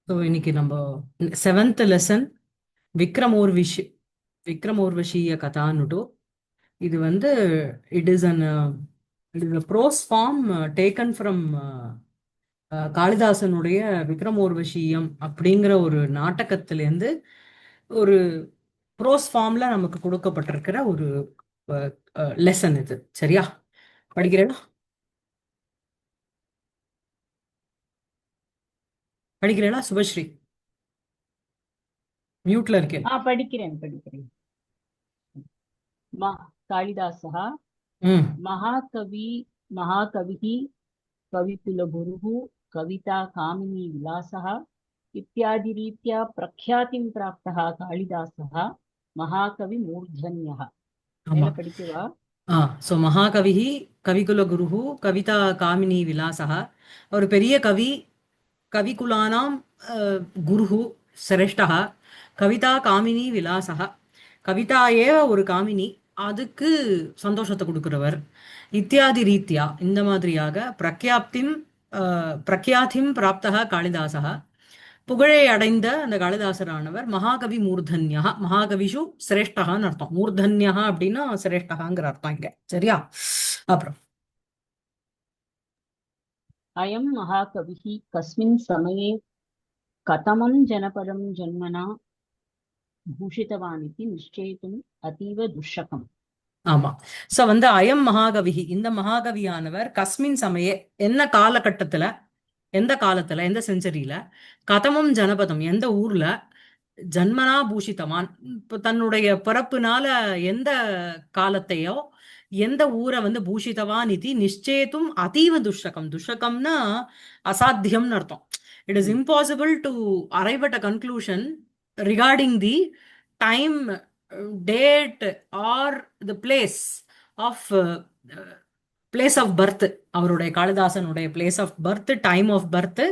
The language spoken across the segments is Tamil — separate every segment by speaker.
Speaker 1: ஸோ இன்னைக்கு நம்ம செவன்த் லெசன் விக்ரமோர்விஷி விக்ரமோர்வஷீய கதான்னுட்டு இது வந்து it is an it is a prose form taken from காளிதாசனுடைய விக்ரமோர்வஷீயம் அப்படிங்கிற ஒரு நாடகத்திலேருந்து ஒரு ப்ரோஸ் ஃபார்ம்ல நமக்கு கொடுக்கப்பட்டிருக்கிற ஒரு லெசன் இது. சரியா? படிக்கிறேனா? படிக்கிறேனா சுபஸ்ரீ? மியூட்ல இருக்கேன்.
Speaker 2: படிக்கிறேன். कालिदासः
Speaker 1: ம்
Speaker 2: महाकविः कविकुलगुरुः कविता कामिनी विलासः इत्यादिरीत्या प्रख्यातिं प्राप्तः कालिदासः महाकविमूर्धन्यः।
Speaker 1: ஆமா.
Speaker 2: படிக்கவா?
Speaker 1: ஸோ மகாகவி கவிகுலகுரு கவிதா காமினி விலாசः ஒரு பெரிய கவி கவிகுலானாம் குருஹு சிரேஷ்டः கவிதா காமினி விலாசः கவிதா ஏவ ஒரு காமினி அதுக்கு சந்தோஷத்தை கொடுக்கிறவர் இத்தியாதி ரீத்யா இந்த மாதிரியாக பிரக்யாத்திம் பிராப்தः காளிதாசः புகழை அடைந்த அந்த காளிதாசரானவர் மகாகவி மூர்தன்யா மகாகவிஷு சிரேஷ்டகான்னு அர்த்தம். மூர்தன்யா அப்படின்னா சிரேஷ்டகாங்கிற அர்த்தம் இங்க. சரியா? அப்புறம்
Speaker 2: अयं महाकविः कस्मिन् समये कथमं जनपदं जन्मना भूषितवान् इति निश्चेतुम् अतीव दुःशकम्.
Speaker 1: ஆமா. சோ வந்து அயம் மகாகவி இந்த மகாகவியானவர் கஸ்மின் சமயே என்ன காலகட்டத்துல எந்த காலத்துல எந்த செஞ்சுரியில கதமம் ஜனபதம் எந்த ஊர்ல ஜன்மனா பூஷிதமான் இப்ப தன்னுடைய பிறப்புனால எந்த காலத்தையோ எந்த ஊரை வந்து பூஷிதவான் இது நிச்சயத்தும் அதீவ துஷகம். துஷகம்னா அசாத்தியம்னு அர்த்தம். It is impossible to arrive at a conclusion regarding the time, date or the place of birth. அவருடைய காளிதாசனுடைய place of birth, time of birth,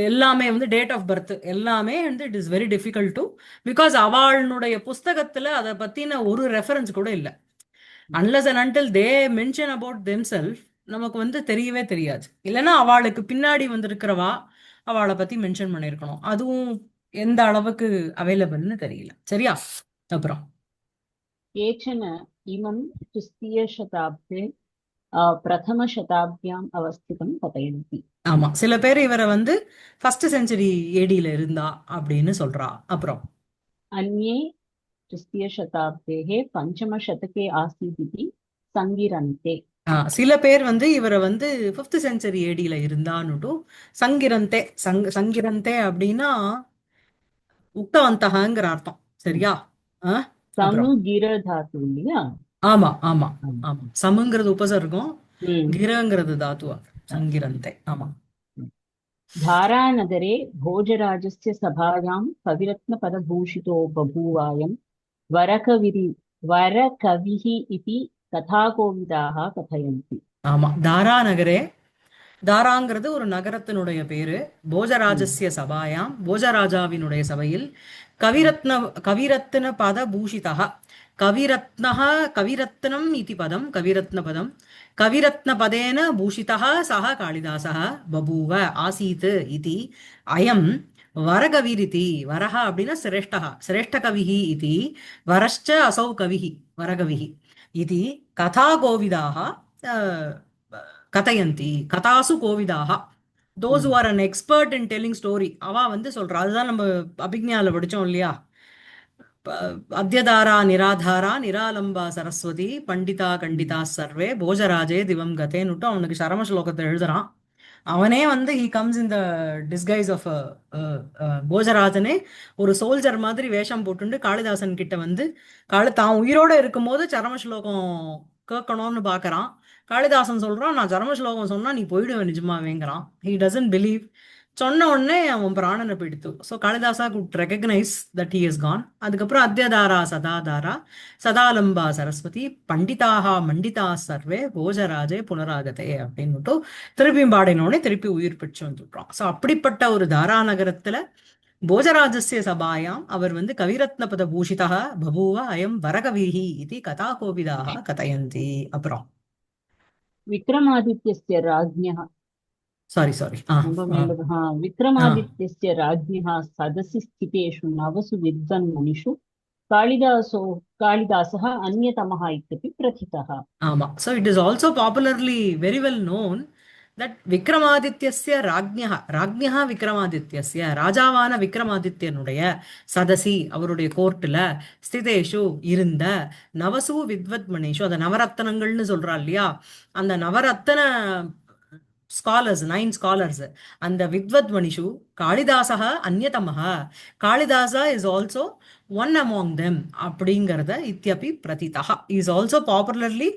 Speaker 1: எல்லாமே வந்து டேட் ஆஃப் பர்த் எல்லாமே வந்து it is very difficult to, because அவளுடைய புஸ்தகத்துல அதை பத்தின ஒரு ரெஃபரன்ஸ் கூட இல்லை. Unless and until they mention about themself நமக்கு வந்து தெரியவே தெரியாது. இல்லைன்னா அவளுக்கு பின்னாடி வந்திருக்கிறவா அவளை பத்தி மென்ஷன் பண்ணியிருக்கணும். அதுவும் எந்த அளவுக்கு அவைலபிள்னு தெரியல. சரியா? அப்புறம்
Speaker 2: केचन इमं तृतीयशताब्दे प्रथमशताब्द्याम् अवस्थितं कथयन्ति.
Speaker 1: ஆமா, சில பேர் இவரை வந்து ஃபர்ஸ்ட் செஞ்சுரி ஏடியில இருந்தா அப்படின்னு சொல்றா. அப்புறம்
Speaker 2: अन्ये तृतीयशताब्देः पञ्चमशतके आसीत् इति सङ्गिरन्ते.
Speaker 1: சில பேர் வந்து இவரை வந்து ஃபிஃப்த் செஞ்சுரி ஏடியில இருந்தான்னுட்டும் சங்கிரந்தே சங்கிரந்தே அப்படின்னா உக்தவந்தகங்கிற அர்த்தம். சரியா? அப்புறம்
Speaker 2: சமுகிர தாத்து இல்லையா?
Speaker 1: ஆமா ஆமா ஆமா. சமுங்கிறது உபசர்க்கம், கிரங்கிறது தாத்துவா. சங்கிரந்தே. ஆமா.
Speaker 2: धारानगरे भोजराजस्य सभायां कविरत्नपदभूषितो बभूवायं वरकविः इति कथाकोविदाः कथयन्ति.
Speaker 1: ஆமா, தாரா நகரே. தாராங்கிறது ஒரு நகரத்தினுடைய பேரு. போஜராஜஸ்ய சபாயாம் போஜராஜாவினுடைய சபையில் கவிரத்ன பத பூஷிதா கவிரத்னஹ கவிரத்னம் இதி பதம் கவிரத்ன பதம் கவிரத்ன பதேன பூஷிதः சஹ காளிதாசः பபூவ ஆசீத் இதி அயம் வரகவிரிதி. வரஹ அப்படின்னா சிரேஷ்டः, சிரேஷ்ட கவிஹ இதி வரश्च असौ कविः வரகவிஹ இதி கதா கோவிதாக கதையந்தி. கதாசு கோவிதாக those who are an expert in telling story அவா வந்து சொல்றா. அதுதான் நம்ம அபிக்ஞால படிச்சோம் இல்லையா? அத்யதாரா நிராதாரா நிராலம்பா சரஸ்வதி பண்டிதா கண்டிதா சர்வே போஜராஜே திவம் கதேன்னுட்டு அவனுக்கு சரம ஸ்லோகத்தை எழுதுறான். அவனே வந்து he comes in the disguise of போஜராஜனே ஒரு சோல்ஜர் மாதிரி வேஷம் போட்டுண்டு காளிதாசன் கிட்ட வந்து தான் உயிரோட இருக்கும்போது சரம ஸ்லோகம் கேட்கணும்னு பாக்குறான். காளிதாசன் சொல்றான், நான் சரம ஸ்லோகம் சொன்னா நீ போயிடுவேன் நிஜமாவேங்கிறான். He doesn't believe. சொன்ன உடனே அவன் பிராணனை பிடித்து. So Kalidasa could recognise that he is gone. அதுக்கப்புறம் அத்யதாரா சதாதாரா சதாலம்பா சரஸ்வதி பண்டிதாக மண்டிதா சர்வே போஜராஜே புனராகதே அப்படின்னுட்டு திருப்பியும் பாடினோடனே திருப்பி உயிர் பெற்று வந்துடுறான். ஸோ அப்படிப்பட்ட ஒரு தாரா நகரத்துல போஜராஜஸ்ய சபாயாம் அவர் வந்து கவிரத்னபத பூஷிதः பபூவ அயம் வரகவிஹி இது கதா கோவிதாக கதயந்தி. அப்புறம்
Speaker 2: विक्रमादित्यस्य राज्ञः
Speaker 1: சாரி சாரி.
Speaker 2: ரொம்ப மேலது विक्रमादित्यस्य राज्ञः सदसि स्थितेषु नवसु विद्वन्मणिषु कालिदासो कालिदासः अन्यतमः इत्यपि प्रथितः।
Speaker 1: ஆமா. So it is also popularly very well known that விக்ரமாதித்யஸ்ய ராஜ்ஞः ராஜ்ஞः விக்ரமாதித்யஸ்ய ராஜாவான விக்ரமாதித்யனுடைய சதசி அவருடைய கோர்ட்டுல ஸ்திதேஷு இருந்த நவசு வித்வத்மணேஷு அந்த நவரத்னங்கள்னு சொல்றா இல்லையா அந்த நவரத்ன ஸ்காலர்ஸ் 9 ஸ்காலர்ஸ் அந்த வித்வத் மணிஷு காளிதாசக அந்யதமஹ Kalidasa is also one among them அப்படிங்கிறத இத்யபி பிரதிதா is also popularly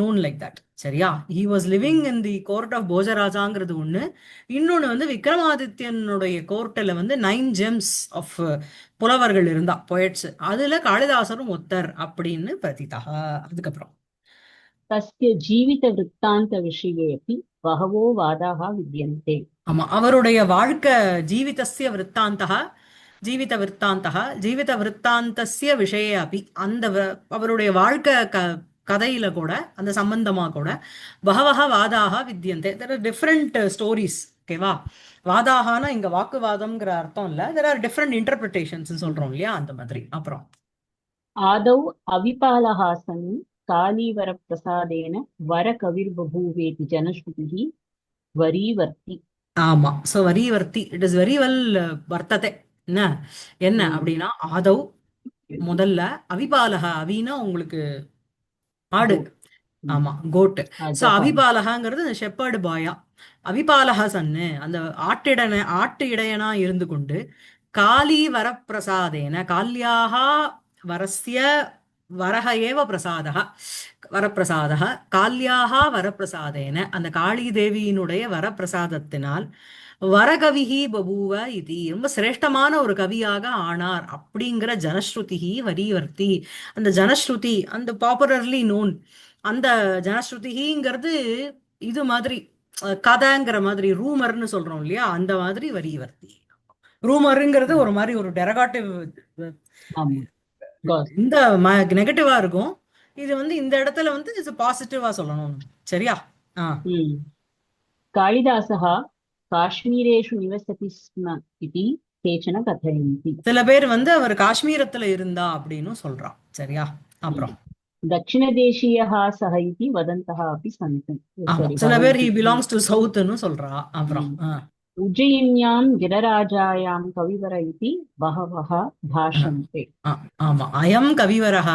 Speaker 1: known like that. சரியா? He was living in the court of போஜராஜாங்கிறது ஒண்ணு. இன்னொன்னு வந்து விக்ரமாதித்யனுடைய கோர்ட்டில் வந்து 9 ஜெம்ஸ் ஆஃப் புலவர்கள் இருந்தா பொயட்ஸ் அதுல காளிதாசரும் ஒத்தர் அப்படின்னு பிரதிதா. அதுக்கப்புறம்
Speaker 2: तस्य जीवितवृत्तान्तविषये अपि बहवो वादाः विद्यन्ते।
Speaker 1: ஆமா அவருடைய வாழ்க்கை ஜீவிதஸ்ய விற்த்தாந்தகா ஜீவித விற்த்தாந்தகா ஜீவித விற்த்தாந்தஸ்ய விஷயே அப்படி அந்த அவருடைய வாழ்க்கை கதையில கூட அந்த சம்பந்தமா கூட பகவஹ வாதாக வித்தியந்தே. There are different stories. ஓகேவா? வாதாகனா இங்க வாக்குவாதம்ங்கிற அர்த்தம் இல்ல. தெர் ஆர் டிஃப்ரெண்ட் இன்டர்பிரிட்டேஷன்ஸ் சொல்றோம் இல்லையா அந்த மாதிரி. அப்புறம்
Speaker 2: आदौ अविपालः सन् कालीवरप्रसादेन वरकविर्बभूवेति जनश्रुतिः वरीवर्ति।
Speaker 1: ஆமா. சோ வரிவர்த்தி இட் இஸ் வெரி வெல் வர்த்ததே. என்ன என்ன அப்படின்னா ஆதவ் முதல்ல அவிபாலக அவினா உங்களுக்கு ஆடு. ஆமா கோட்டு. சோ அவிபாலகாங்கிறது ஷெப்பர்டு பாயா அவிபாலக சன்னு அந்த ஆட்டு இடையனா இருந்து கொண்டு காளி வரப்பிரசாதேன கால்யாக வரஸ்ய வரஹ ஏவ பிரசாதः வரப்பிரசாதः கால்யாக வரப்பிரசாதேன அந்த காளி தேவியினுடைய வரப்பிரசாதத்தினால் வரகவிஹி பபூவ இது ரொம்ப சிரேஷ்டமான ஒரு கவியாக ஆனார் அப்படிங்கிற ஜனஸ்ருதிஹி வரிவர்த்தி. அந்த ஜனஸ்ருதி அந்த பாப்புலர்லி நோன் அந்த ஜனஸ்ருதிங்கிறது இது மாதிரி கதைங்கிற மாதிரி ரூமர்னு சொல்றோம் இல்லையா அந்த மாதிரி வரிவர்த்தி. ரூமருங்கிறது ஒரு மாதிரி ஒரு டெரகாட்டிவ் இந்த நெகட்டிவா இருக்கும். இது வந்து இந்த இடத்துல வந்து இது பாசிட்டிவா சொல்லணும். சரியா?
Speaker 2: காளிதாசः காஷ்மீரேஷு நிவசதி ஸ்ம இதி கேச்சன கதயந்தி.
Speaker 1: சில பேர் வந்து அவர் காஷ்மீரத்துல இருந்தா அப்படின்னு சொல்றான். சரியா? அப்புறம்
Speaker 2: दक्षिणदेशीयः सः इति वदन्तः अपि सन्ति.
Speaker 1: சில பேர் he belongs to southன்னு சொல்றா. அப்புறம்
Speaker 2: उज्जयिन्यां गिरराजायां कविवर इति बहवः भाषन्ते.
Speaker 1: ஆமா அயம் கவிவரஹ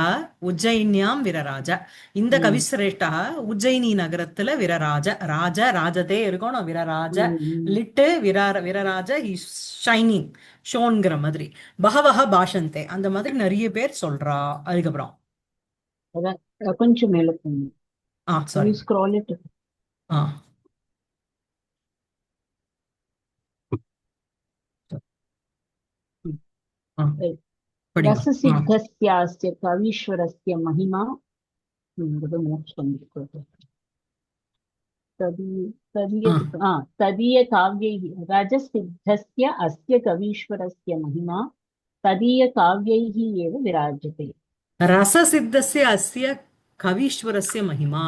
Speaker 1: உஜ்ஜயின்யாம் விரராஜ இந்த கவிசிரேஷ்டா உஜ்ஜயினி நகரத்துல விரராஜ ராஜ ராஜதே இருக்கணும் விரராஜ லிட்டு விரராஜ ஷைனிங் ஷோன்கிற மாதிரி பகவஹ பாஷந்தே அந்த மாதிரி நிறைய பேர் சொல்றா. அதுக்கப்புறம்
Speaker 2: கொஞ்சம் மேல போங்க.
Speaker 1: Sorry
Speaker 2: scroll it. रससिद्धस्यास्य कवीश्वरस्य महिमा तदीयकाव्यैः रजसिद्धस्य अस्य कवीश्वरस्य महिमा तदीयकाव्यैः एव विराजते.
Speaker 1: ரசசித்தஸ்ய அஸ்ய கவீஸ்வரஸ்ய மகிமா.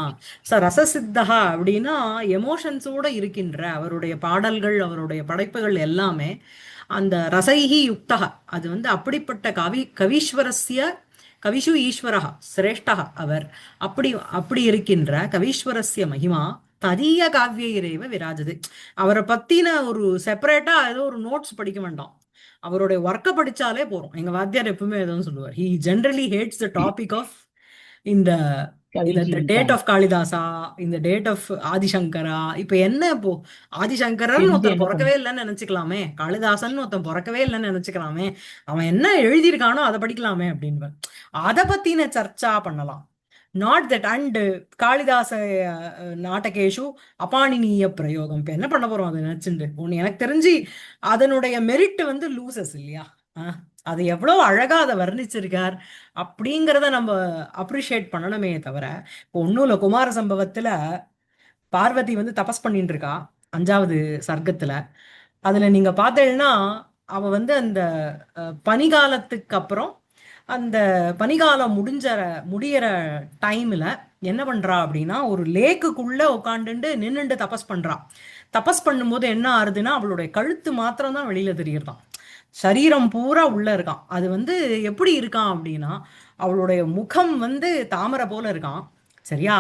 Speaker 1: ரசசித்தா அப்படின்னா எமோஷன்ஸோட இருக்கின்ற அவருடைய பாடல்கள் அவருடைய படைப்புகள் எல்லாமே அந்த ரசைஹி யுக்தக அது வந்து அப்படிப்பட்ட கவீஸ்வரஸ்ய கவிஷு ஈஸ்வரஹா சிரேஷ்டா அவர் அப்படி இருக்கின்ற கவீஸ்வரஸ்ய மகிமா ததிய காவியிரேவ விராஜது. அவரை பத்தின ஒரு செப்பரேட்டா ஏதோ ஒரு நோட்ஸ் படிக்க வேண்டாம். அவருடைய ஒர்க்கை படிச்சாலே போறோம். எங்க வாத்தியார் எப்பவுமே எதுவும் சொல்லுவார். He generally hates the topic of இந்த டேட் ஆஃப் காளிதாசா இந்த டேட் ஆஃப் ஆதிசங்கரா. இப்ப என்ன இப்போ ஆதிசங்கரன் ஒருத்தன் பிறக்கவே இல்லைன்னு நினைச்சுக்கலாமே காளிதாசன் ஒருத்தன் பிறக்கவே இல்லைன்னு நினைச்சுக்கலாமே அவன் என்ன எழுதியிருக்கானோ அதை படிக்கலாமே அப்படின்னு அதை பத்தின சர்ச்சா பண்ணலாம். நாட் தட் அண்ட் காளிதாச நாடகேஷு அபாணினீய பிரயோகம். இப்ப என்ன பண்ண போறோம் அதை நினைச்சுண்டு ஒண்ணு எனக்கு தெரிஞ்சு அதனுடைய மெரிட் வந்து லூசஸ் இல்லையா? அது எவ்வளவு அழகா அதை வர்ணிச்சிருக்கார் அப்படிங்கிறத நம்ம அப்ரிஷியேட் பண்ணணுமே தவிர இப்போ ஒன்னும் இல்ல. குமார சம்பவத்துல பார்வதி வந்து தபஸ் பண்ணிட்டு இருக்கா 5வது சர்க்கத்துல. அதுல நீங்க பார்த்தேன்னா அவ வந்து அந்த பனிகாலத்துக்கு அப்புறம் அந்த பனிகாலம் முடியற டைம்ல என்ன பண்றா அப்படின்னா ஒரு லேக்குக்குள்ள உட்காந்துட்டு நின்னுண்டு தபஸ் பண்றா. தபஸ் பண்ணும்போது என்ன ஆறுதுன்னா அவளுடைய கழுத்து மாத்திரம் தான் வெளியில தெரியுறதாம். சரீரம் பூரா உள்ள இருக்கான். அது வந்து எப்படி இருக்கான் அப்படின்னா, அவளுடைய முகம் வந்து தாமரை போல இருக்கான். சரியா?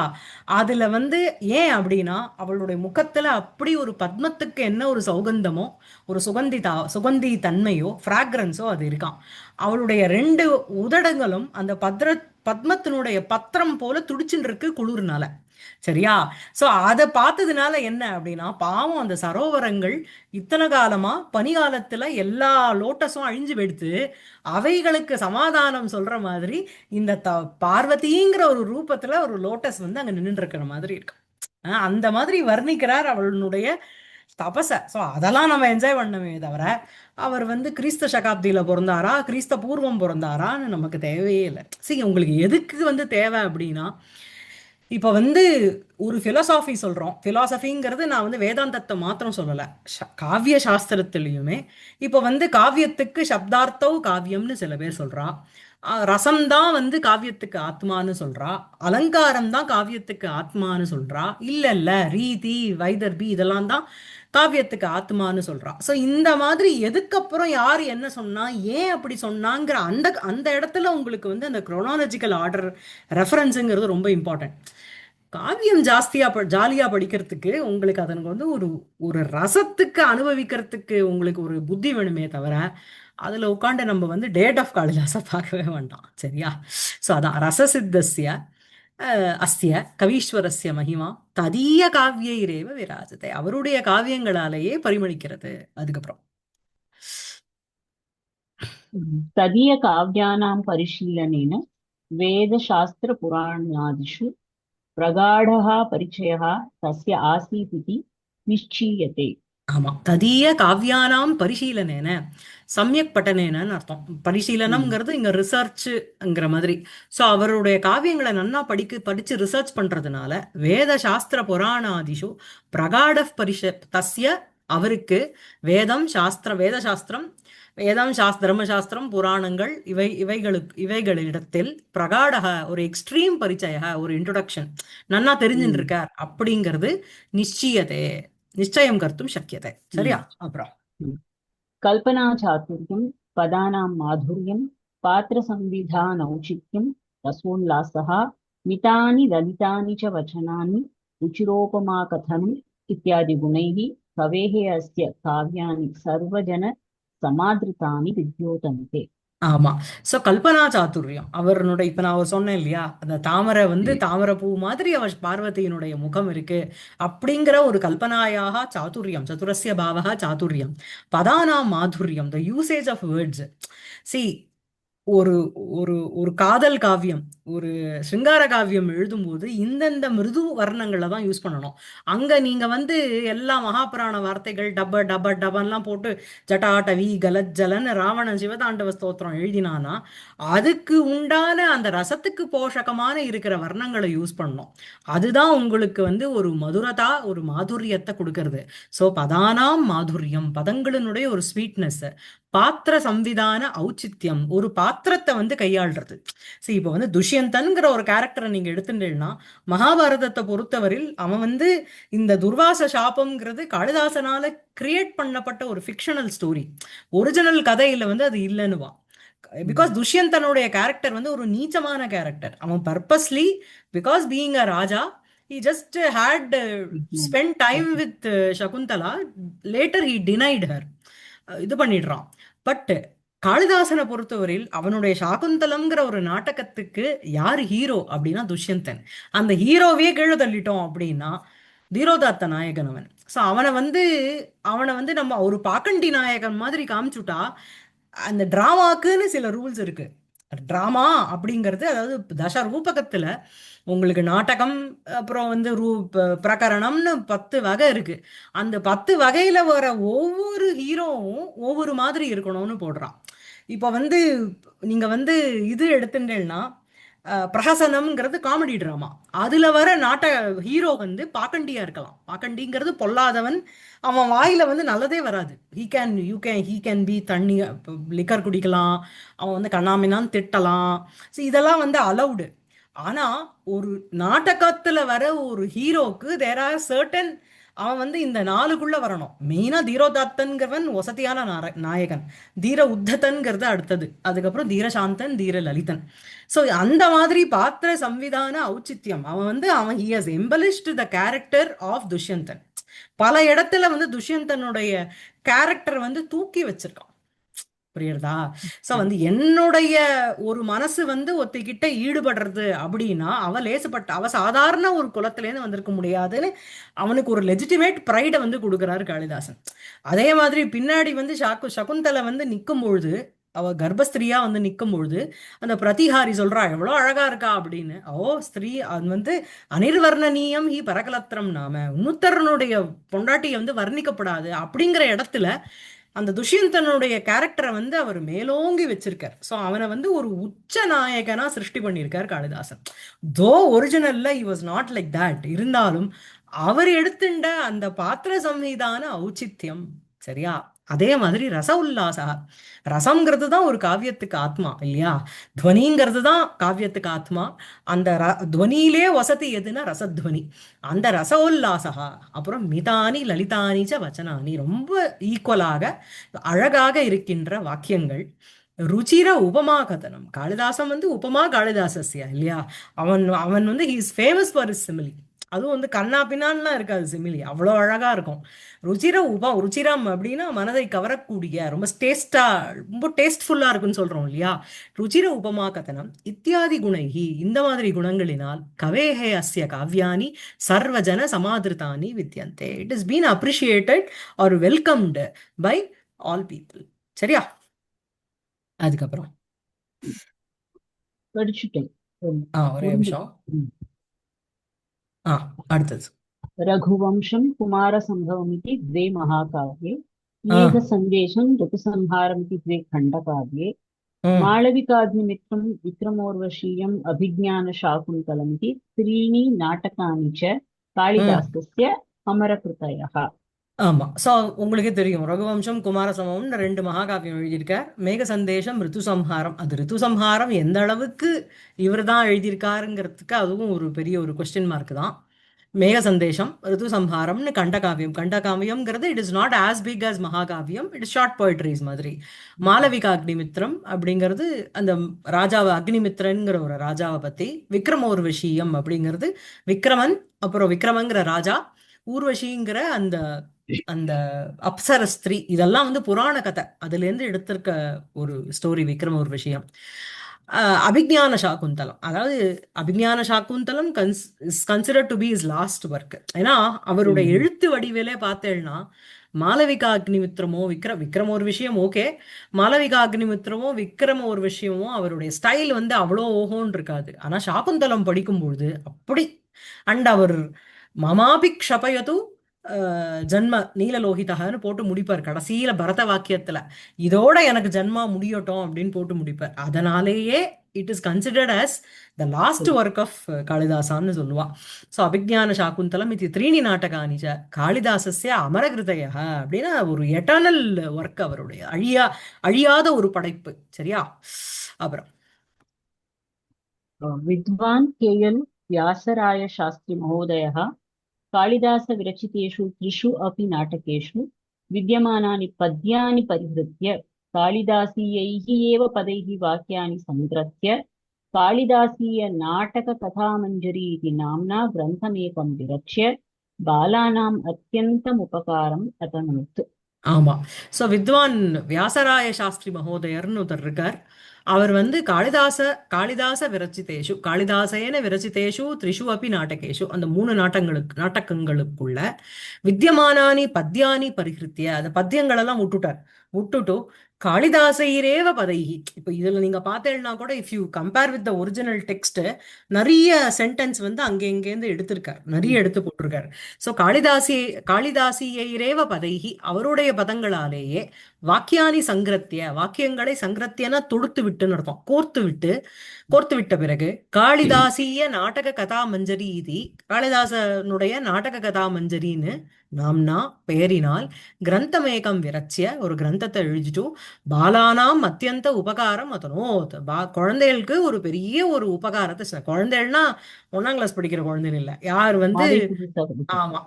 Speaker 1: அதுல வந்து ஏன் அப்படின்னா அவளுடைய முகத்துல அப்படி ஒரு பத்மத்துக்கு என்ன ஒரு சௌகந்தமோ, ஒரு சுகந்தி தன்மையோ, ஃப்ராக்ரன்ஸோ அது இருக்கான். அவளுடைய ரெண்டு உதடுகளும் அந்த பத்மத்தினுடைய பத்திரம் போல துடிச்சுட்டு இருக்கு குளிர்னால. சரியா? சோ அதை பார்த்ததுனால என்ன அப்படின்னா, பாவம் அந்த சரோவரங்கள் இத்தனை காலமா பனிகாலத்துல எல்லா லோட்டஸும் அழிஞ்சு போயிடுத்து. அவைகளுக்கு சமாதானம் சொல்ற மாதிரி இந்த பார்வதிங்கிற ஒரு ரூபத்துல ஒரு லோட்டஸ் வந்து அங்க நின்னுட்டு இருக்கிற மாதிரி இருக்கு. அந்த மாதிரி வர்ணிக்கிறார் அவளுடைய தபச. சோ அதெல்லாம் நம்ம என்ஜாய் பண்ணவே தவிர, அவர் வந்து கிறிஸ்த சகாப்தியில பிறந்தாரா, கிறிஸ்த பூர்வம் பிறந்தாரான்னு நமக்கு தேவையே இல்லை. சரி, உங்களுக்கு எதுக்கு வந்து தேவை அப்படின்னா, இப்ப வந்து ஒரு பிலோசாஃபி சொல்றோம். பிலாசபிங்கிறது நான் வந்து வேதாந்தத்தை மாத்திரம் சொல்லல. காவிய சாஸ்திரத்திலயுமே இப்ப வந்து காவியத்துக்கு சப்தார்த்தம் காவியம்னு சில பேர் சொல்றா. ரசம் தான் வந்து காவியத்துக்கு ஆத்மான்னு சொல்றா. அலங்காரம் தான் காவியத்துக்கு ஆத்மான்னு சொல்றா. இல்ல இல்ல, ரீதி வைதர்பி இதெல்லாம் தான் காவியத்துக்கு ஆத்மான்னு சொல்றா. சோ இந்த மாதிரி எதுக்கப்புறம் யார் என்ன சொன்னா, ஏன் அப்படி சொன்னாங்கிற அந்த அந்த இடத்துல உங்களுக்கு வந்து அந்த குரோனாலஜிக்கல் ஆர்டர் ரெஃபரன்ஸுங்கிறது ரொம்ப இம்பார்ட்டன்ட். காவியம் ஜாலியா படிக்கிறதுக்கு உங்களுக்கு அதனுக்கு வந்து ஒரு ஒரு ரசத்துக்கு அனுபவிக்கிறதுக்கு உங்களுக்கு ஒரு புத்தி வேணுமே தவிர, அதுல உட்காந்து நம்ம வந்து டேட் ஆஃப் காளிதாச பார்க்கவே வேண்டாம். சரியா? சோ அதான் ரசசித்தஸ்ய அஸ்ய கவீஸ்வரஸ்ய மகிமா ததீய காவியைரேவ விராஜத்தை. அவருடைய காவியங்களாலேயே பரிமளிக்கிறது. அதுக்கப்புறம்
Speaker 2: तदीयकाव्यानां परिशीलनेन वेदशास्त्रपुराणादिषु प्रगाढः परिचयः तस्य आसीत् इति निश्चीयते.
Speaker 1: ஆமா, ததீய காவியானாம் பரிசீலனேன சமயக் பட்டனேனன்னு அர்த்தம். பரிசீலனம்ங்கிறது இங்க ரிசர்ச்ங்கிற மாதிரி. சோ அவருடைய காவியங்களை நன்னா படிச்சு ரிசர்ச் பண்றதுனால வேத சாஸ்திர புராணாதிஷு பிரகாட தஸ்ய அவருக்கு வேத சாஸ்திரம், தர்மசாஸ்திரம், புராணங்கள் இவைகளிடத்தில் பிரகாடக ஒரு எக்ஸ்ட்ரீம் பரிச்சய, ஒரு இன்ட்ரோடக்ஷன் நன்னா தெரிஞ்சுட்டு இருக்கார் அப்படிங்கிறது நிச்சயத்தை நிச்சயம் கர்த்தும் சக்கியத்தை. சரியா? அப்புறம்
Speaker 2: कल्पनाचातुर्यं पदानां माधुर्यं पात्रसंविधानौचित्यं रसोल्लासः मितानि ललितानि च वचनानि रुचिरोपमाकथनम् इत्यादि गुणैः कवेः अस्य काव्यानि सर्वजनसमादृतानि विद्योतन्ते.
Speaker 1: ஆமா. சோ கல்பனா சாதுர்யம் அவருடைய, இப்ப நான் சொன்னேன் இல்லையா, அந்த தாமரை வந்து தாமரை பூ மாதிரி அவ பார்வதியினுடைய முகம் இருக்கு அப்படிங்கிற ஒரு கல்பனாயாக சாதுர்யம், சதுரஸ்ய பாவகா சாதுர்யம், பதானாம் மாதுர்யம், த யூசேஜ் ஆஃப் வேர்ட்ஸ். சி, ஒரு ஒரு ஒரு காதல் காவியம், ஒரு சிங்கார காவியம் எழுதும்போது இந்தந்த மிருது வர்ணங்களை தான் யூஸ் பண்ணணும். அங்க நீங்க வந்து எல்லா மகாபுராண வார்த்தைகள் டப டப டபன்லாம் போட்டு ஜட்டாடவி கலஜலன் ராவணன் சிவதாண்டவ ஸ்தோத்திரம் எழுதினானா அதுக்கு உண்டான அந்த ரசத்துக்கு போஷகமான இருக்கிற வர்ணங்களை யூஸ் பண்ணணும். அதுதான் உங்களுக்கு வந்து ஒரு மதுரதா, ஒரு மாதுரியத்தை கொடுக்கறது. சோ பதானாம் மாதுரியம், பதங்களினுடைய ஒரு ஸ்வீட்னஸ், பாத்திர சம்விதான ஔச்சித்யம், ஒரு பாத்திரத்தை வந்து கையாள்றது. சரி, இப்போ வந்து துஷ்யந்தன்கிற ஒரு கேரக்டரை நீங்க எடுத்துட்டீங்கன்னா, மகாபாரதத்தை பொறுத்தவரையில் அவன் வந்து இந்த துர்வாச சாபம்ங்கிறது காளிதாசனால கிரியேட் பண்ணப்பட்ட ஒரு ஃபிக்ஷனல் ஸ்டோரி. ஒரிஜினல் கதையில வந்து அது இல்லைன்னுவான். பிகாஸ் துஷ்யந்தனுடைய கேரக்டர் வந்து ஒரு நீச்சமான கேரக்டர். அவன் purposely, because being a Raja, he just had spent time with Shakuntala. Later he denied her. இது பண்ணிடுறான். பட் காளிதாசனை பொறுத்தவரையில் அவனுடைய சாகுந்தலம்ங்கிற ஒரு நாடகத்துக்கு யாரு ஹீரோ அப்படின்னா துஷ்யந்தன். அந்த ஹீரோவே கீழே தள்ளிட்டோம் அப்படின்னா தீரோதாத்த நாயகன் அவன். ஸோ அவனை வந்து நம்ம ஒரு பாக்கண்டி நாயகன் மாதிரி காமிச்சுட்டா, அந்த டிராமாக்குன்னு சில ரூல்ஸ் இருக்கு. டிராமா அப்படிங்கிறது, அதாவது தசரூபகத்துல உங்களுக்கு நாடகம், அப்புறம் வந்து பிரகரணம்னு 10 வகை இருக்கு. அந்த 10 வகையில வர ஒவ்வொரு ஹீரோவும் ஒவ்வொரு மாதிரி இருக்கணும்னு போடுறான். இப்ப வந்து நீங்க வந்து இது எடுத்துட்டேன்னா, பிரஹசனம்ங்கிறது காமெடி டிராமா. அதுல வர ஹீரோ வந்து பாக்கண்டியா இருக்கலாம். பாக்கண்டிங்கிறது பொல்லாதவன். அவன் வாயில வந்து நல்லதே வராது. ஹீ கேன் பி தண்ணி, லிக்கர் குடிக்கலாம், அவன் வந்து கண்ணாமினான்னு திட்டலாம். ஸோ இதெல்லாம் வந்து அலௌடு. ஆனா ஒரு நாடகத்துல வர ஒரு ஹீரோக்கு தேர் ஆர் சர்டன் அவன் வந்து இந்த நாலுக்குள்ள வரணும். மெயினா தீரோதாத்தன்கிறவன் வசதியான நாயகன். தீர உத்தத்தன்கிறது அடுத்தது, அதுக்கப்புறம் தீரசாந்தன், தீர லலிதன். ஸோ அந்த மாதிரி பாத்திர சம்விதான ஔச்சித்யம், அவன் வந்து அவன் he has embellished the character of Dushyanthan. பல இடத்துல வந்து துஷ்யந்தனுடைய கேரக்டர் வந்து தூக்கி வச்சிருக்கான். புரியுறதா? சோ வந்து என்னுடைய ஒரு மனசு வந்து ஒத்திக்கிட்ட ஈடுபடுறது அப்படின்னா, அவ சாதாரண ஒரு குலத்திலேருந்து வந்திருக்க முடியாதுன்னு அவனுக்கு ஒரு லெஜிட்டிமேட் ப்ரைட வந்து கொடுக்குறாரு காளிதாசன். அதே மாதிரி பின்னாடி வந்து சகுந்தலை வந்து நிக்கும் பொழுது, அவ கர்ப்பஸ்திரியா வந்து நிக்கும் பொழுது அந்த பிரதிஹாரி சொல்றா எவ்வளவு அழகா இருக்கா அப்படின்னு. ஓ ஸ்திரீ அது வந்து அனிர்வர்ணனீயம் ஹி பரகலத்திரம் நாம, இன்னொருத்தரனுடைய பொண்டாட்டியை வந்து வர்ணிக்கப்படாது அப்படிங்கிற இடத்துல அந்த துஷ்யந்தனுடைய கேரக்டரை வந்து அவர் மேலோங்கி வச்சிருக்கார். ஸோ அவனை வந்து ஒரு உச்ச நாயகனா சிருஷ்டி பண்ணியிருக்கார் காளிதாசன். தோ ஒரிஜினல்ல he was not like that, இருந்தாலும் அவர் எடுத்துட்ட அந்த பாத்திர சம்விதான ஔச்சித்யம் சரியா. அதே மாதிரி ரச உல்லாசா, ரசம்ங்கிறது தான் ஒரு காவியத்துக்கு ஆத்மா இல்லையா. துவனிங்கிறது தான் காவியத்துக்கு ஆத்மா. அந்த துவனியிலே வசதி எதுனா ரசத்வனி. அந்த ரச உல்லாசகா, அப்புறம் மிதானி லலிதானி ச வச்சனானி, ரொம்ப ஈக்குவலாக அழகாக இருக்கின்ற வாக்கியங்கள். ருச்சிர உபமா கதனம், காளிதாசன் வந்து உபமா காளிதாசஸ்யா இல்லையா. அவன் அவன் வந்து he is famous for his simile. அதுவும் வந்து கண்ணா பின்னான்லாம் இருக்காது சிமிலி, அவ்வளோ அழகா இருக்கும். ருச்சிரம் அப்படின்னா மனதை கவரக்கூடிய, ரொம்ப டேஸ்டா, ரொம்ப டேஸ்ட்ஃபுல்லா இருக்குன்னு சொல்றோம் இல்லையா. ருச்சிர உபமா கதனம் இத்தியாதி குணைஹி, இந்த மாதிரி குணங்களினால் கவேஹே அஸ்ய காவ்யானி சர்வஜன சமாதிருதானி வித்யந்தே, it is been appreciated or welcomed by all people. சரியா. அதுக்கப்புறம்
Speaker 2: படிச்சுட்டேன்.
Speaker 1: ஒரே
Speaker 2: முடிஞ்சு.
Speaker 1: நிமிஷம். அடுத்தது
Speaker 2: रघुवंशं कुमारसम्भवमिति द्वे महाकाव्ये,
Speaker 1: ஆ
Speaker 2: मेघसन्देशं ऋतुसंहारमिति द्वे खण्डकाव्ये,
Speaker 1: ம்
Speaker 2: माळविकाग्निमित्रं विक्रमोर्वशीयम् अभिज्ञानशाकुन्तलमिति त्रीणि नाटकानि च
Speaker 1: ம்
Speaker 2: कालिदासस्य अमरकृतयः।
Speaker 1: ஆமா. சோ உங்களுக்கே தெரியும், ரகுவம்சம் குமாரசம்பவம்னு ரெண்டு மகாகாவியம் எழுதியிருக்கார். மேக சந்தேஷம், ரித்து சம்ஹாரம். அது ரித்து சம்ஹாரம் எந்த அளவுக்கு இவர் தான் எழுதியிருக்காருங்கிறதுக்கு அதுவும் ஒரு பெரிய ஒரு கொஸ்டின் மார்க் தான். மேக சந்தேஷம், ரித்து சம்ஹாரம்னு கண்டகாவியம். கண்டகாவியம்ங்கிறது it is not as big as மகாகாவியம், இட் இஸ் ஷார்ட் போய்ட்ரிஸ் மாதிரி. மாளவிகா அக்னிமித்ரம் அப்படிங்கிறது அந்த ராஜாவை, அக்னிமித்ரன்கிற ஒரு ராஜாவை பத்தி. விக்ரம ஒரு விஷயம் அப்படிங்கிறது விக்ரமன், அப்புறம் விக்ரமங்கிற ராஜா, ஊர்வஷிங்கிற அந்த அந்த அப்சர ஸ்திரீ. இதெல்லாம் வந்து புராண கதை, அதுல இருந்து எடுத்திருக்க ஒரு ஸ்டோரி விக்ரம ஒரு விஷயம். அபிஜ்ஞான சாகுந்தலம், அதாவது Abhijnana Shakuntalam is considered to be is last work. ஏன்னா அவருடைய எழுத்து வடிவிலே பார்த்தேன்னா மாளவிகா அக்னிமித்திரமோ விக்ரம ஒரு விஷயம் ஓகே, மாளவிகா அக்னிமித்திரமோ விக்ரம ஒரு விஷயமோ அவருடைய ஸ்டைல் வந்து அவ்வளோ ஓஹோன்னு இருக்காது. ஆனா சாகுந்தலம் படிக்கும்பொழுது அப்படி. அண்ட் அவர் மமாபி க்ஷபயது ஜன்ம நீலலோகிதகன்னு போட்டு முடிப்பார் கடைசியில பரத வாக்கியத்துல. இதோட எனக்கு ஜன்மா முடியட்டும் அப்படின்னு போட்டு முடிப்பார். அதனாலேயே it is considered as the last work of காளிதாசான்னு சொல்லுவா. ஸோ அபிஜ்ஞான சாகுந்தலம் இது த்ரீணி நாட்டகானிச்ச காளிதாசஸ்ய அமரகிருதய அப்படின்னா ஒரு எட்டர்னல் ஒர்க், அவருடைய அழியாத ஒரு படைப்பு. சரியா. அப்புறம்
Speaker 2: विद्वान् केएल् व्यासरायशास्त्रिमहोदयः कालिदासविरचितेषु त्रिषु अपि नाटकेषु विद्यमानानि पद्यानि परिहृत्य कालिदासीयैः एव पदैः वाक्यानि सङ्गृह्य कालिदासीयनाटककथामञ्जरी इति नाम्ना ग्रन्थमेकं विरच्य बालानाम् अत्यन्तमुपकारम् अतनोत्।
Speaker 1: ஆமா. ஸோ வித்வான் வியாசராய சாஸ்திரி மகோதயர்னு ஒருத்தர் இருக்கார். அவர் வந்து காளிதாச விரச்சிதேஷு, காளிதாசேன விரச்சிதேஷு த்ரிஷு அப்பி நாட்டகேஷு, அந்த மூணு நாட்டகங்களுக்குள்ள வித்தியமானானி பத்யானி பரிகிருத்திய, அந்த பத்தியங்கள் எல்லாம் விட்டுட்டு காளிதாசையிரேவ பதைகி. இப்போ இதுல நீங்க பார்த்தேன்னா கூட if you compare with the original text, நிறைய சென்டென்ஸ் வந்து அங்கே இங்கேருந்து எடுத்திருக்கார், நிறைய எடுத்து போட்டிருக்காரு. ஸோ காளிதாசியைரேவ பதைகி, அவருடைய பதங்களாலேயே வாக்கியானி சங்கிரத்திய, வாக்கியங்களை சங்கிரத்தியனா தொடுத்து விட்டுன்னு அர்த்தம், கோர்த்து விட்ட பிறகு காளிதாசிய நாடக கதா மஞ்சரி இது, காளிதாசனுடைய நாடக கதா மஞ்சரின்னு நாம்னா பெயரினால் கிரந்தமேகம் விரச்சிய ஒரு கிரந்தத்தை எழுதிட்டு பாலானாம் அத்தியந்த உபகாரம் அதனோத் குழந்தைகளுக்கு ஒரு பெரிய ஒரு உபகாரத்தை குழந்தைகள்னா 1ஆம் கிளாஸ் படிக்கிற குழந்தைகள் இல்ல, யார் வந்து
Speaker 2: மாதை புதுசா படிக்கும்.
Speaker 1: ஆமா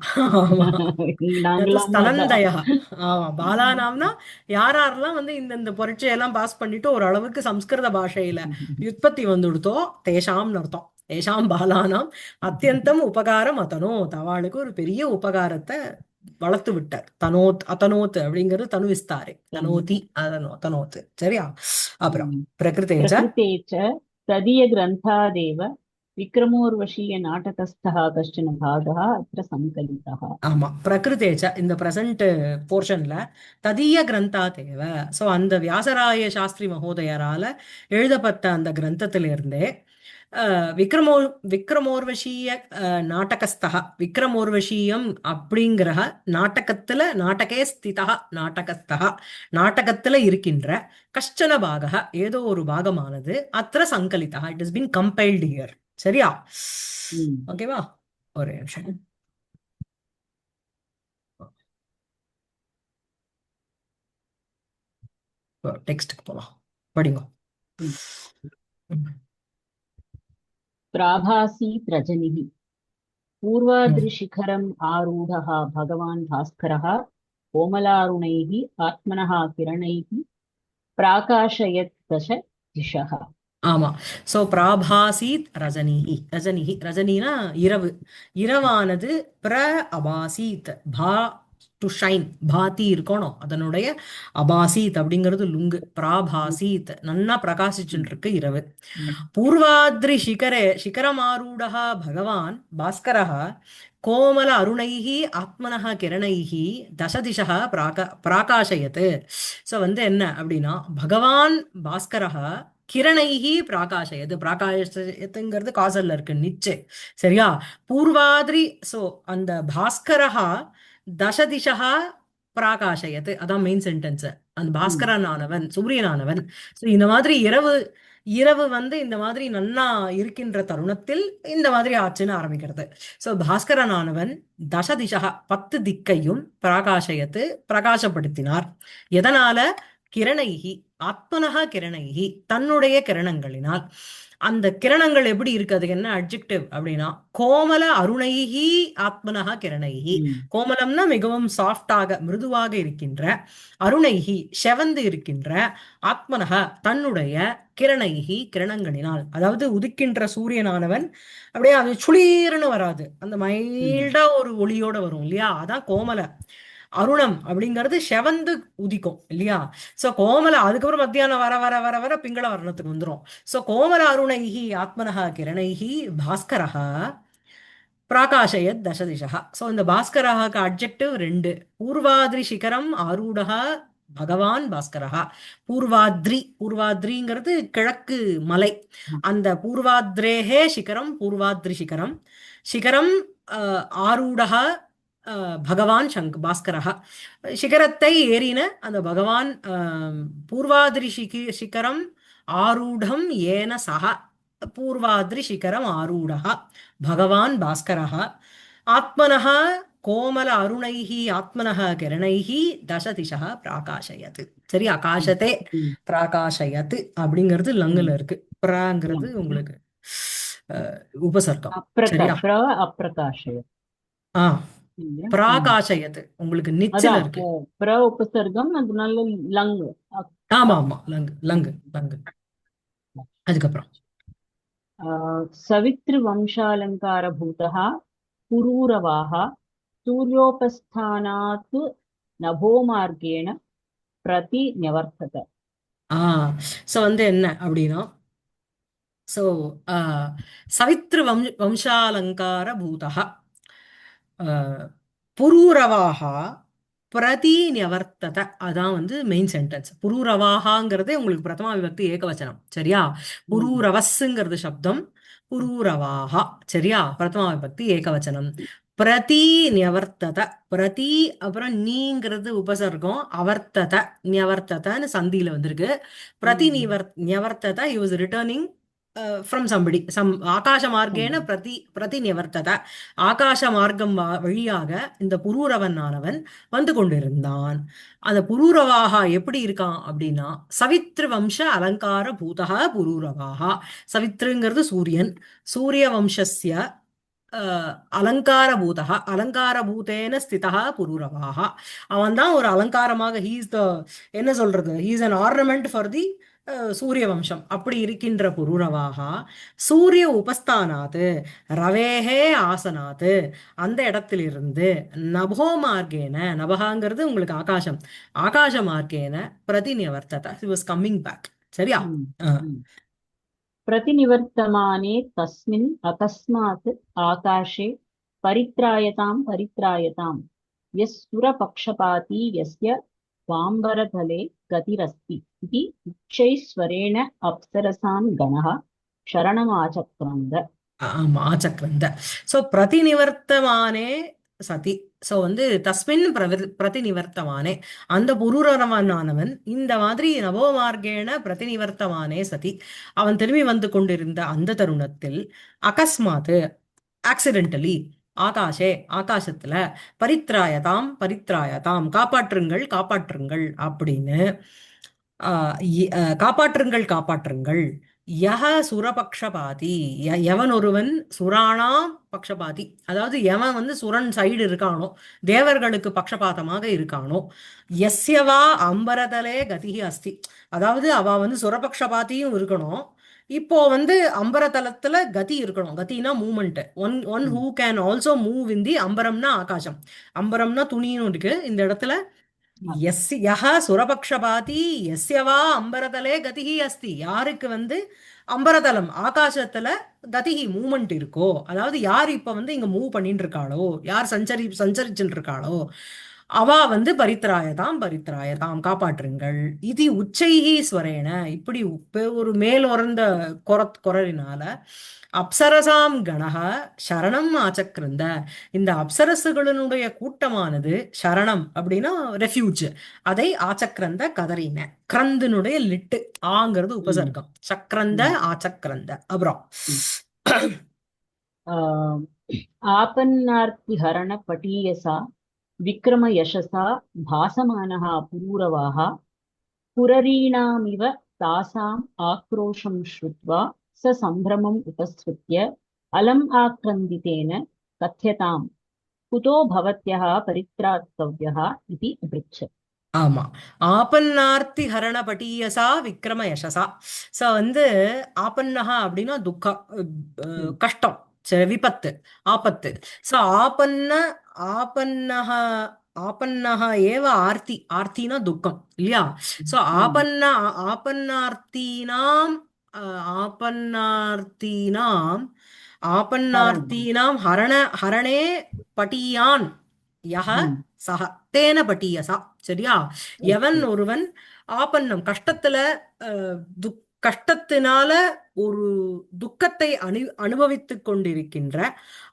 Speaker 1: ஆமா
Speaker 2: நாங்களாம் அதான்.
Speaker 1: ஸ்தனந்தயா. ஆமா, பாலானாம்னா யார் யாரெல்லாம் வந்து இந்த பரீட்சையெல்லாம் பாஸ் பண்ணிட்டு ஓரளவுக்கு சம்ஸ்கிருத பாஷையில யுத்பத்தி வந்துடுத்தோ தேஷாம்னு அர்த்தம். தேஷாம் பாலானாம் அத்தியந்தம் உபகாரம் அதனோத், அவளுக்கு ஒரு பெரிய உபகாரத்தை வளர்த்து விட்டார். தனோத் அத்தனோத் அப்படிங்கிறது தனு விஸ்தாரே, தனோதி தனோத். சரியா? அப்புறம் பிரகிருதேஜ.
Speaker 2: प्रकृते च तदीयग्रन्थादेव विक्रमोर्वशीयनाटकस्थः कश्चन भागः अत्र सङ्कलितः।
Speaker 1: ஆமா, பிரகிருதேச்ச இந்த பிரசன்ட் போர்ஷன்ல ததீய கிரந்தா தேவ. சோ அந்த வியாசராய சாஸ்திரி மகோதயரால எழுதப்பட்ட அந்த கிரந்தத்திலிருந்தே விக்ரமோ விக்ரமோர்வஷீய நாடகஸ்தா, விக்ரமோர்வஷீயம் அப்படிங்கிற நாட்டகத்துல நாட்டகே ஸ்திதா நாட்டகஸ்தா, நாட்டகத்துல இருக்கின்ற கஷ்டன பாக ஏதோ ஒரு பாகமானது அത്ര சங்கலிதா, it is been compiled here. சரியா? ஓகேவா? ஒரு நிமிஷம் டெக்ஸ்ட்டுக்கு போலாம், படிங்க.
Speaker 2: प्राभासीत् रजनिः पूर्वाद्रिशिखरम् आरूढः भगवान् भास्करः कोमलारुणैः आत्मनः किरणैः प्राकाशयत् दश दिशः।
Speaker 1: ஆமா. சோ பிராபாசீத் ரஜனிஹி, ரஜனிஹி ரஜனினா இரவு, இரவானது பிர அபாசீத், பா டு ஷைன், பாதி இருக்கணும், அதனுடைய அபாசீத் அப்படிங்கிறது லுங்கு, பிராபாசீத் நன்னா பிரகாசிச்சுட்டு இருக்கு இரவு. பூர்வாத்ரி சிகரே சிகரமாரூடா பகவான் பாஸ்கரः கோமல அருணைஹி ஆத்மனः கிரணைஹி தசதிஷः பிராகாசயத். ஸோ வந்து என்ன அப்படின்னா, பகவான் பாஸ்கரः கிரணைஹி பிராகாசயத், பிராகாசயத்துங்கிறது காசல்ல இருக்கு நிச்சே. சரியா? பூர்வாதிரி, ஸோ அந்த பாஸ்கரஹா தசதிஷா பிராகாசயத், அதான் மெயின் சென்டென்ஸ். அந்த பாஸ்கரனானவன் சூரியனானவன். ஸோ இந்த மாதிரி இரவு இரவு வந்து இந்த மாதிரி நன்னா இருக்கின்ற தருணத்தில் இந்த மாதிரி ஆச்சுன்னு ஆரம்பிக்கிறது. சோ பாஸ்கரனானவன் தசதிஷா 10 திக்கையும் பிரகாசயத்து பிரகாசப்படுத்தினார். எதனால? கிரணைகி ஆத்மனஹா கிரணைகி, தன்னுடைய கிரணங்களினால். அந்த கிரணங்கள் எப்படி இருக்கு, அதுக்கு என்ன அட்ஜெக்டிவ் அப்படின்னா கோமல அருணைகி ஆத்மனஹா கிரணைகி. கோமலம்னா மிகவும் சாஃப்டாக மிருதுவாக இருக்கின்ற, அருணைகி செவந்து இருக்கின்ற, ஆத்மனஹா தன்னுடைய கிரணைகி கிரணங்களினால். அதாவது உதிக்கின்ற சூரியனானவன் அப்படியே அது சுளீர்னு வராது, அந்த மைல்டா ஒரு ஒளியோட வரும் இல்லையா, அதான் கோமல. அருணம் அப்படிங்கிறது செவந்து உதிக்கும் இல்லையா. சோ கோமல, அதுக்கப்புறம் மத்தியானம் வர வர வர வர பிங்கள வர்ணத்துக்கு வந்துரும். சோ கோமல அருணைஹி ஆத்மனஹா கிரணைஹி பாஸ்கரஹா பிராகாசயத் தசதிஷா. சோ இந்த பாஸ்கரஹாக்கு அட்ஜெக்டிவ் 2. பூர்வாத்ரி சிகரம் ஆரூடஹா பகவான் பாஸ்கரஹா. பூர்வாத்ரி, பூர்வாத்ரிங்கிறது கிழக்கு மலை. அந்த பூர்வாத்ரேஹே சிகரம் பூர்வாத்ரி சிகரம், சிகரம் ஆரூடஹா பகவான் பாஸ்கரஹா. சிகரத்தை ஏறின அந்த பகவான் பூர்வாதிரி சிகரம் ஆரூடம் ஏன சக, பூர்வாதிரி சிகரம் ஆரூடஹா பகவான் பாஸ்கரஹா ஆத்மனஹ கோமல அருணைஹி ஆத்மனஹ கிரணைஹி தசதிஷா பிராகாசயத். சரி, ஆகாசத்தே பிராகாசயத் அப்படிங்கிறது லங்குல இருக்கு. பிராங்கிறது உங்களுக்கு உபசர்க்கம். சரியா?
Speaker 2: அப்பிரகாசயத்.
Speaker 1: ஆ, பிராகாசயத் உங்களுக்கு நிச்சல இருக்கு.
Speaker 2: பிர உபசர்க்கம், அதனால லங்.
Speaker 1: ஆமா ஆமா, லங்கு லங்கு லங்கு. அதுக்கப்புறம்
Speaker 2: சவித்ரு வம்சாலங்காரபூதः புரூரவாः சூர்யோபஸ்தானாத் நபோமார்கேண பிரதி நிவர்த்தத.
Speaker 1: சோ வந்து என்ன அப்படின்னா, சோ சவித்ரு வம்சாலங்கார பூதா புரூரவாகா பிரதி நிவர்த்தத, அதான் வந்து மெயின் சென்டென்ஸ். புரூரவாகாங்கிறது உங்களுக்கு பிரதமா விபக்தி ஏகவச்சனம். சரியா? புரூரவஸ்ங்கிறது சப்தம், புரூரவாகா. சரியா? பிரதமா விபக்தி ஏகவச்சனம். பிரதி நிவர்த்தத, பிரதி அப்புறம் நீங்கிறது உபசர்க்கம், அவர்த்தத நியவர்த்ததன்னு சந்தியில வந்திருக்கு. பிரதி நிவர்த்தத, he was returning from somebody some ஆகாச மார்க்கேன பிரதி நிவர்த்தத. ஆகாச மார்க்கம் வழியாக இந்த புரூரவனானவன் வந்து கொண்டிருந்தான். அந்த புரூரவாக எப்படி இருக்கான் அப்படின்னா, சவித்ரு வம்ச அலங்கார பூதக புரூரவாக. சவித்ருங்கிறது சூரியன். சூரிய வம்சஸ்ய அலங்காரபூதா அலங்காரபூதேன ஸ்திதா புரூரவாக. அவன் தான் ஒரு அலங்காரமாக, ஹீஸ் த, என்ன சொல்றது, he's an ornament for the சூரிய வம்சம். அப்படி இருக்கின்ற புரூரவாக சூரிய உபஸ்தானாத்து ரவேஹே ஆசனாத்து, அந்த இடத்திலிருந்து நபோ மார்க்கேன, நபகாங்கிறது உங்களுக்கு ஆகாசம், ஆகாச மார்க்கேன பிரதி நிவர்த்தத, ஹி வாஸ் கம்மிங் பேக். சரியா?
Speaker 2: प्रतिनिवर्तमाने तस्मिन् अकस्मात् आकाशे परित्रायतां परित्रायतां यः सुरपक्षपाती यस्य वाम्बरतले गतिरस्ति इति उच्चैस्वरेण अप्सरसां गणः शरणमाचक्रन्द.
Speaker 1: ஆமா, ஆச்சக்ரந்த. ஸோ பிரதிநிவர்த்தமானே சதி. ஸோ வந்து தஸ்மின் பிரதிநிவர்த்தமானே, அந்த புரூரவனானவன் இந்த மாதிரி நவோமார்கேண பிரதிநிவர்த்தமானே சதி, அவன் திரும்பி வந்து கொண்டிருந்த அந்த தருணத்தில் அகஸ்மாத்து, ஆக்சிடென்டலி, ஆகாஷே, ஆகாசத்துல, பரித்ராயதாம் பரித்ராயதாம், காப்பாற்றுங்கள் காப்பாற்றுங்கள் அப்படின்னு, காப்பாற்றுங்கள் காப்பாற்றுங்கள், யஹ சுரபக்ஷபாதி, எவன் ஒருவன் சுராணாம் பக்ஷபாதி, அதாவது எவன் வந்து சுரன் சைடு இருக்கானோ, தேவர்களுக்கு பக்ஷபாதமாக இருக்கானோ, எஸ்யவா அம்பரதலே கதிகி அஸ்தி, அதாவது அவ வந்து சுரபக்ஷபாத்தியும் இருக்கணும், இப்போ வந்து அம்பரதலத்துல கதி இருக்கணும். கத்தினா moment. One one who can also move in the அம்பரம்னா ஆகாசம், அம்பரம்னா துணியும் இருக்கு இந்த இடத்துல. யஹ சுரபக்ஷபாதி எஸ்யவா அம்பரதலே கதிகி அஸ்தி, யாருக்கு வந்து அம்பரதலம் ஆகாசத்துல கதிகி மூமெண்ட் இருக்கோ, அதாவது யார் இப்ப வந்து இங்க மூவ் பண்ணிட்டு இருக்காளோ, யார் சஞ்சரிச்சுட்டு இருக்காளோ, அவ வந்து பரித்ராயதாம் பரித்ராயதாம், காப்பாற்றுங்கள். இது உச்சைஹி ஸ்வரேன, இப்படி ஒரு மேல் உறந்த குரலினால அப்சரசாம் கணக சரணம் ஆச்சக்கிருந்த, இந்த அப்சரசுகளினுடைய கூட்டமானது, சரணம் அப்படின்னா ரெஃப்யூஜ், அதை ஆச்சக்கிரந்த கதறின. கிரந்தினுடைய லிட்டு, ஆங்கிறது உபசர்க்கம், சக்கரந்த ஆச்சக்கிரந்த. அப்புறம்
Speaker 2: आपन्नार्तिहरणपटीयसा विक्रमयशसा भासमानः पुरूरवाः पुररीणामिव तासाम् आक्रोशं श्रुत्वा स सम्भ्रमम् उपसृत्य अलम् आक्रन्दितेन कथ्यताम् कुतो भवत्यः परित्रातव्यः इति अपृच्छत्.
Speaker 1: ஆமா, ஆபன்னார்த்தி ஹரண பட்டீயசா விக்ரம யசசா. சோ வந்து ஆபன்னஹா அப்படின்னா துக்கம், கஷ்டம், விபத்து, ஆபத்து. சோ ஆபன்னஹ ஆபன்னஹ ஏவ ஆர்த்தி, ஆர்த்தினா துக்கம் இல்லையா? சோ ஆபன்னார்த்தீனாம் ஆபன்னார்த்தீனாம் ஆபன்னார்த்தீனாம் ஹரணே பட்டியான் யஹ சஹ தேன பட்டியசா. சரியா? எவன் ஒருவன் ஆபன்னம் கஷ்டத்துல, கஷ்டத்தினால ஒரு துக்கத்தை அனுபவித்துக் கொண்டிருக்கின்ற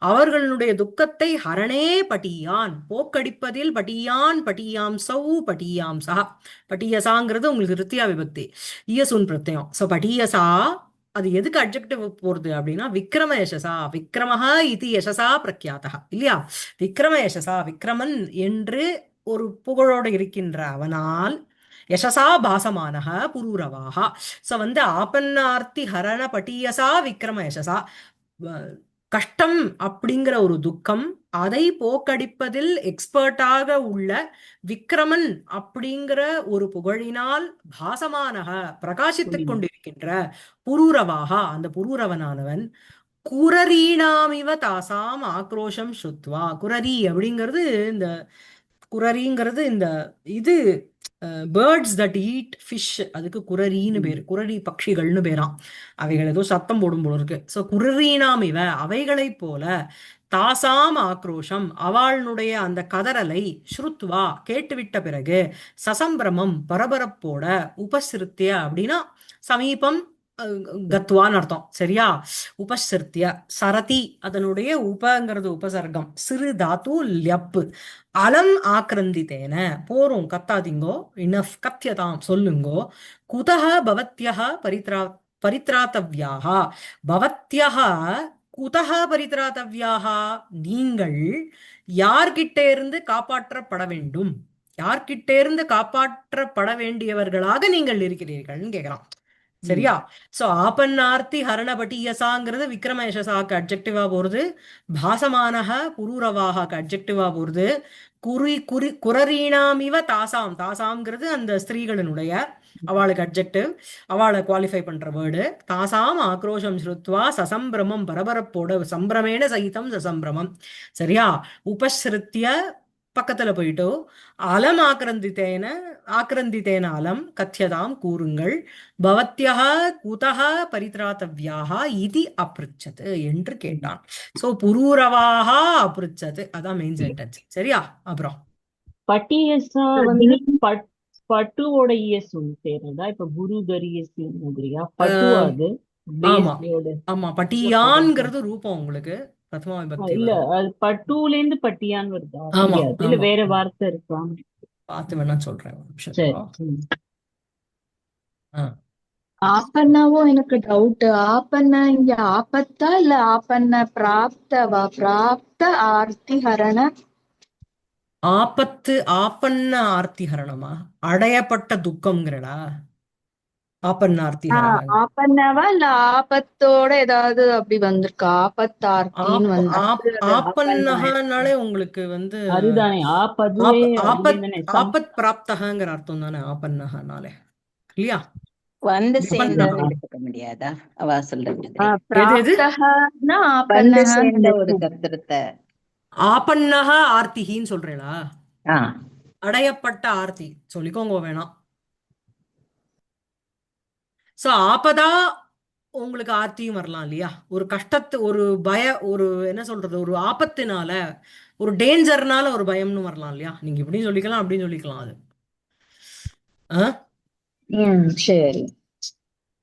Speaker 1: அவர்களுடைய துக்கத்தை ஹரணே பட்டியான், போக்கடிப்பதில், பட்டியான் பட்டியாம் சௌ பட்டியாம் சா. பட்டியசாங்கிறது உங்களுக்கு ரித்தியா விபக்தி, இயசுன் பிரத்யம். சோ பட்டியசா, அது எதுக்கு அட்ஜெக்டிவ் போறது அப்படின்னா விக்ரம யசசா, விக்ரமஹா இது யசசா பிரக்யாதா இல்லையா? விக்ரம யசசா, விக்ரமன் என்று ஒரு புகழோடு இருக்கின்ற அவனால், யசசா பாசமானக புரூரவாக. சோ வந்து ஆபன்னார்த்தி ஹரண பட்டியசா விக்ரம யசசா, கஷ்டம் அப்படிங்கிற ஒரு துக்கம், அதை போக்கடிப்பதில் எக்ஸ்பர்ட்டாக உள்ள விக்ரமன் அப்படிங்கிற ஒரு புகழினால் பாசமானக பிரகாசித்துக் கொண்டிருக்கின்ற புரூரவாக, அந்த புரூரவனானவன் குரரீணாமிவ தாசாம் ஆக்ரோஷம் சுத்வா. குரரி அப்படிங்கிறது இந்த குரரிங்கிறது இந்த இது பேர்ட்ஸ் தட் ஈட் ஃபிஷ், அதுக்கு குரரின்னு பேரு, குரரி பட்சிகள்னு பேராம். அவைகள் ஏதோ சத்தம் போடும் போல இருக்கு. சோ குரரீனாம் இவ, அவைகளைப் போல, தாசாம் ஆக்ரோஷம் அவளுடைய அந்த கதறலை, ஸ்ருத்வா கேட்டுவிட்ட பிறகு, சசம்பிரமம் பரபரப்போட, உபசிருத்திய அப்படின்னா சமீபம், கத்வான்னு அர்த்தம். சரியா? உபசிருத்திய சரதி, அதனுடைய உபங்கிறது உபசர்க்கம், சிறு தாத்து ல்யப்பு. அலம் ஆக்ரந்தித்தேன, போரும் கத்தாதீங்கோ, இனஃப் கத்தியதாம் சொல்லுங்கோ, குதஹ பவத்யஹ பரித்ராத்தவ்யாः பவத்யः குதः பரித்ராத்தவ்யாः நீங்கள் யார்கிட்ட இருந்து காப்பாற்றப்பட வேண்டும், யார்கிட்ட இருந்து காப்பாற்றப்பட வேண்டியவர்களாக நீங்கள் இருக்கிறீர்கள்னு கேக்குறான்.
Speaker 2: ம்.
Speaker 1: சரியா? சோ ஆபன்னார்த்தி ஹரணபட்டியசாங்கிறது விக்ரம யசசாக்கு அட்ஜெக்டிவா போறது, பாசமானஹ புரூரவாஹாக்கு அட்ஜெக்டிவா போறது, குரரீணாமிவ தாசாம், தாசாம்ங்கிறது அந்த ஸ்திரீகளினுடைய, அவளுக்கு அட்ஜெக்டிவ், அவளை குவாலிஃபை பண்ற வேர்டு. தாசாம் ஆக்ரோஷம் ஸ்ருத்வா சசம்பிரமம், பரபரப்போட சம்பிரமேண சகிதம் சசம்பிரமம். சரியா? உபஸ்ருத்திய பக்கத்துல போயிட்டு அலம் ஆக்ரந்தித்தேன, ஆக்ரந்தித்தேன அலம் கத்தியதாம் கூறுங்கள், பவத்யः குதः பரித்ராத்தவ்யாः இதி அப்ருச்சது என்று
Speaker 2: ம்.
Speaker 1: கேட்டான். சோ புரூரவாக அப்ருச்சது, அதான் மெயின் சென்டென்ஸ். சரியா? அப்புறம்
Speaker 2: பட்டியஸா பட் பட்டுவோட இஎஸ் ஒன்று சேருதா? இப்ப குரு கரியஸ் மாதிரியா பட்டுவா
Speaker 1: அஹ்,
Speaker 2: அது
Speaker 1: ஆமா
Speaker 2: பேஸ் வேர்டு
Speaker 1: ஆமா,
Speaker 2: இல்ல பதம்
Speaker 1: பட்டியான்ங்கிறது ரூபம் உங்களுக்கு பிரதமா விபக்தி
Speaker 2: இல்ல
Speaker 1: வரும்.
Speaker 2: அது பட்டுல இருந்து பட்டியான்னு வருதா
Speaker 1: ஆமா
Speaker 2: தெரியாது, இல்ல
Speaker 1: ஆமா
Speaker 2: வேற
Speaker 1: ஆமா,
Speaker 2: வார்த்தை இருக்கா?
Speaker 1: பார்த்து வேணா சொல்றேன் ஒரு நிமிஷம்
Speaker 2: சரி.
Speaker 1: இருங்கோ. ஆ.
Speaker 3: ஆப்பன்னாவோ எனக்கு டவுட். ஆப்பன்ன இங்க ஆபத்தா இல்ல ஆப்பன்ன பிராப்தவா? பிராப்த ஆர்த்தி ஹரண.
Speaker 1: ஆபத்து ஆப்பன்ன ஆர்த்திஹரணமா? அடையப்பட்ட துக்கம்ங்கிறடா ஆப்பன்ன ஆர்த்திஹரஹன்.
Speaker 3: ஆப்பன்னாவா இல்ல ஆபத்தோட ஏதாவது அப்படி வந்திருக்கா? ஆபத்தார்த்தின்னு
Speaker 1: ஆப் ஆப்
Speaker 3: வந்து அது ஆப்பன்னா
Speaker 1: ஆப்பன்னஹனாலே உங்களுக்கு வந்து
Speaker 2: அதுதானே பதுவே
Speaker 1: ஆபத்
Speaker 2: அதுலேருந்து சம்.
Speaker 1: ஆபத் பிராப்தகங்கிற அர்த்தம் தானே ஆப்பன்னஹனாலே, இல்லையா?
Speaker 4: வந்து சேர்ந்ததுன்னு
Speaker 1: விபன்னஹா.
Speaker 4: எடுத்துக்க முடியாதா? அவ சொல்ற மாதிரி
Speaker 1: எது எது?
Speaker 3: பிராப்தகன்னா
Speaker 4: வந்து
Speaker 3: ஆப்பன்னஹன்னு
Speaker 4: சேர்ந்த ஒரு
Speaker 3: சொல்லிருக்கோம்.
Speaker 4: கர்த்தத்தை.
Speaker 1: ஆப்பன்னஹ ஆர்த்திகின்னு சொல்றேளா?
Speaker 4: ஆ
Speaker 1: அடையப்பட்ட ஆர்த்தி சொல்லிக்கோங்க வேணாம். சோ ஆபதா உங்களுக்கு ஆர்த்தியும் வரலாம் இல்லையா? ஒரு கஷ்டத்து, ஒரு ஒரு என்ன சொல்றது, ஒரு ஆபத்தினால, ஒரு டேஞ்சர்னால ஒரு பயம்னு வரலாம் இல்லையா? நீங்க இப்படியும் சொல்லிக்கலாம் அப்படின்னு சொல்லிக்கலாம் அது. ஆ?
Speaker 3: சரி.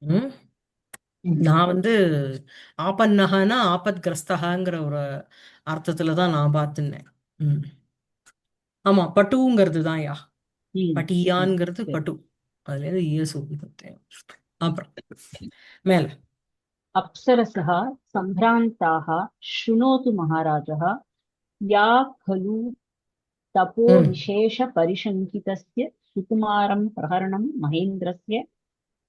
Speaker 1: ம்.
Speaker 3: ம்.
Speaker 1: நான் வந்து ஆபன்னஹனா ஆபத் கிரஸ்தகாங்கிற ஒரு அர்த்தத்துல தான் நான் பார்த்துனேன். ம். ஆமா, பட்டுங்கிறது தான் யா,
Speaker 2: ம். ம்.
Speaker 1: பட்டியான்ங்கிறது
Speaker 2: சரி.
Speaker 1: பட்டு, அதுல இருந்து இயேசு. அப்புறம் மேல
Speaker 2: अप्सरसः सम्भ्रान्ताः शृणोतु महाराजः या खलु
Speaker 1: ம்
Speaker 2: तपोविशेषपरिशङ्कितस्य सुकुमारं प्रहरणं महेन्द्रस्य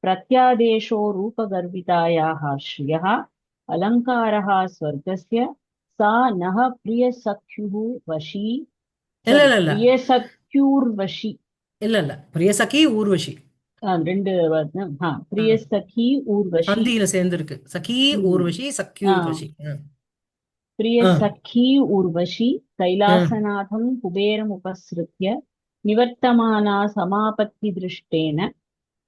Speaker 2: प्रत्यादेशो रूपगर्वितायाः श्रियः अलङ्कारः स्वर्गस्य सा नः प्रियसख्युः वशी
Speaker 1: இல்ல
Speaker 2: सारी
Speaker 1: இல்ல இல்ல
Speaker 2: प्रियसख्युर्वशी
Speaker 1: இல்ல இல்ல, பிரியசகி ஊர்வஷி
Speaker 2: ரெண்டு
Speaker 1: ஆ,
Speaker 2: प्रियसखी ஊர்வசி.
Speaker 1: சந்தியில சேர்ந்திருக்கு. சகி
Speaker 2: ம்.
Speaker 1: ஊர்வஷி, சக்கி
Speaker 2: ஆ
Speaker 1: ஊர்வஷி.
Speaker 2: प्रिय
Speaker 1: ஆ,
Speaker 2: सखी उर्वशी
Speaker 1: ஆ.
Speaker 2: कैलासनाथं कुबेरमुपसृत्य निवर्तमाना समापत्तिदृष्टेन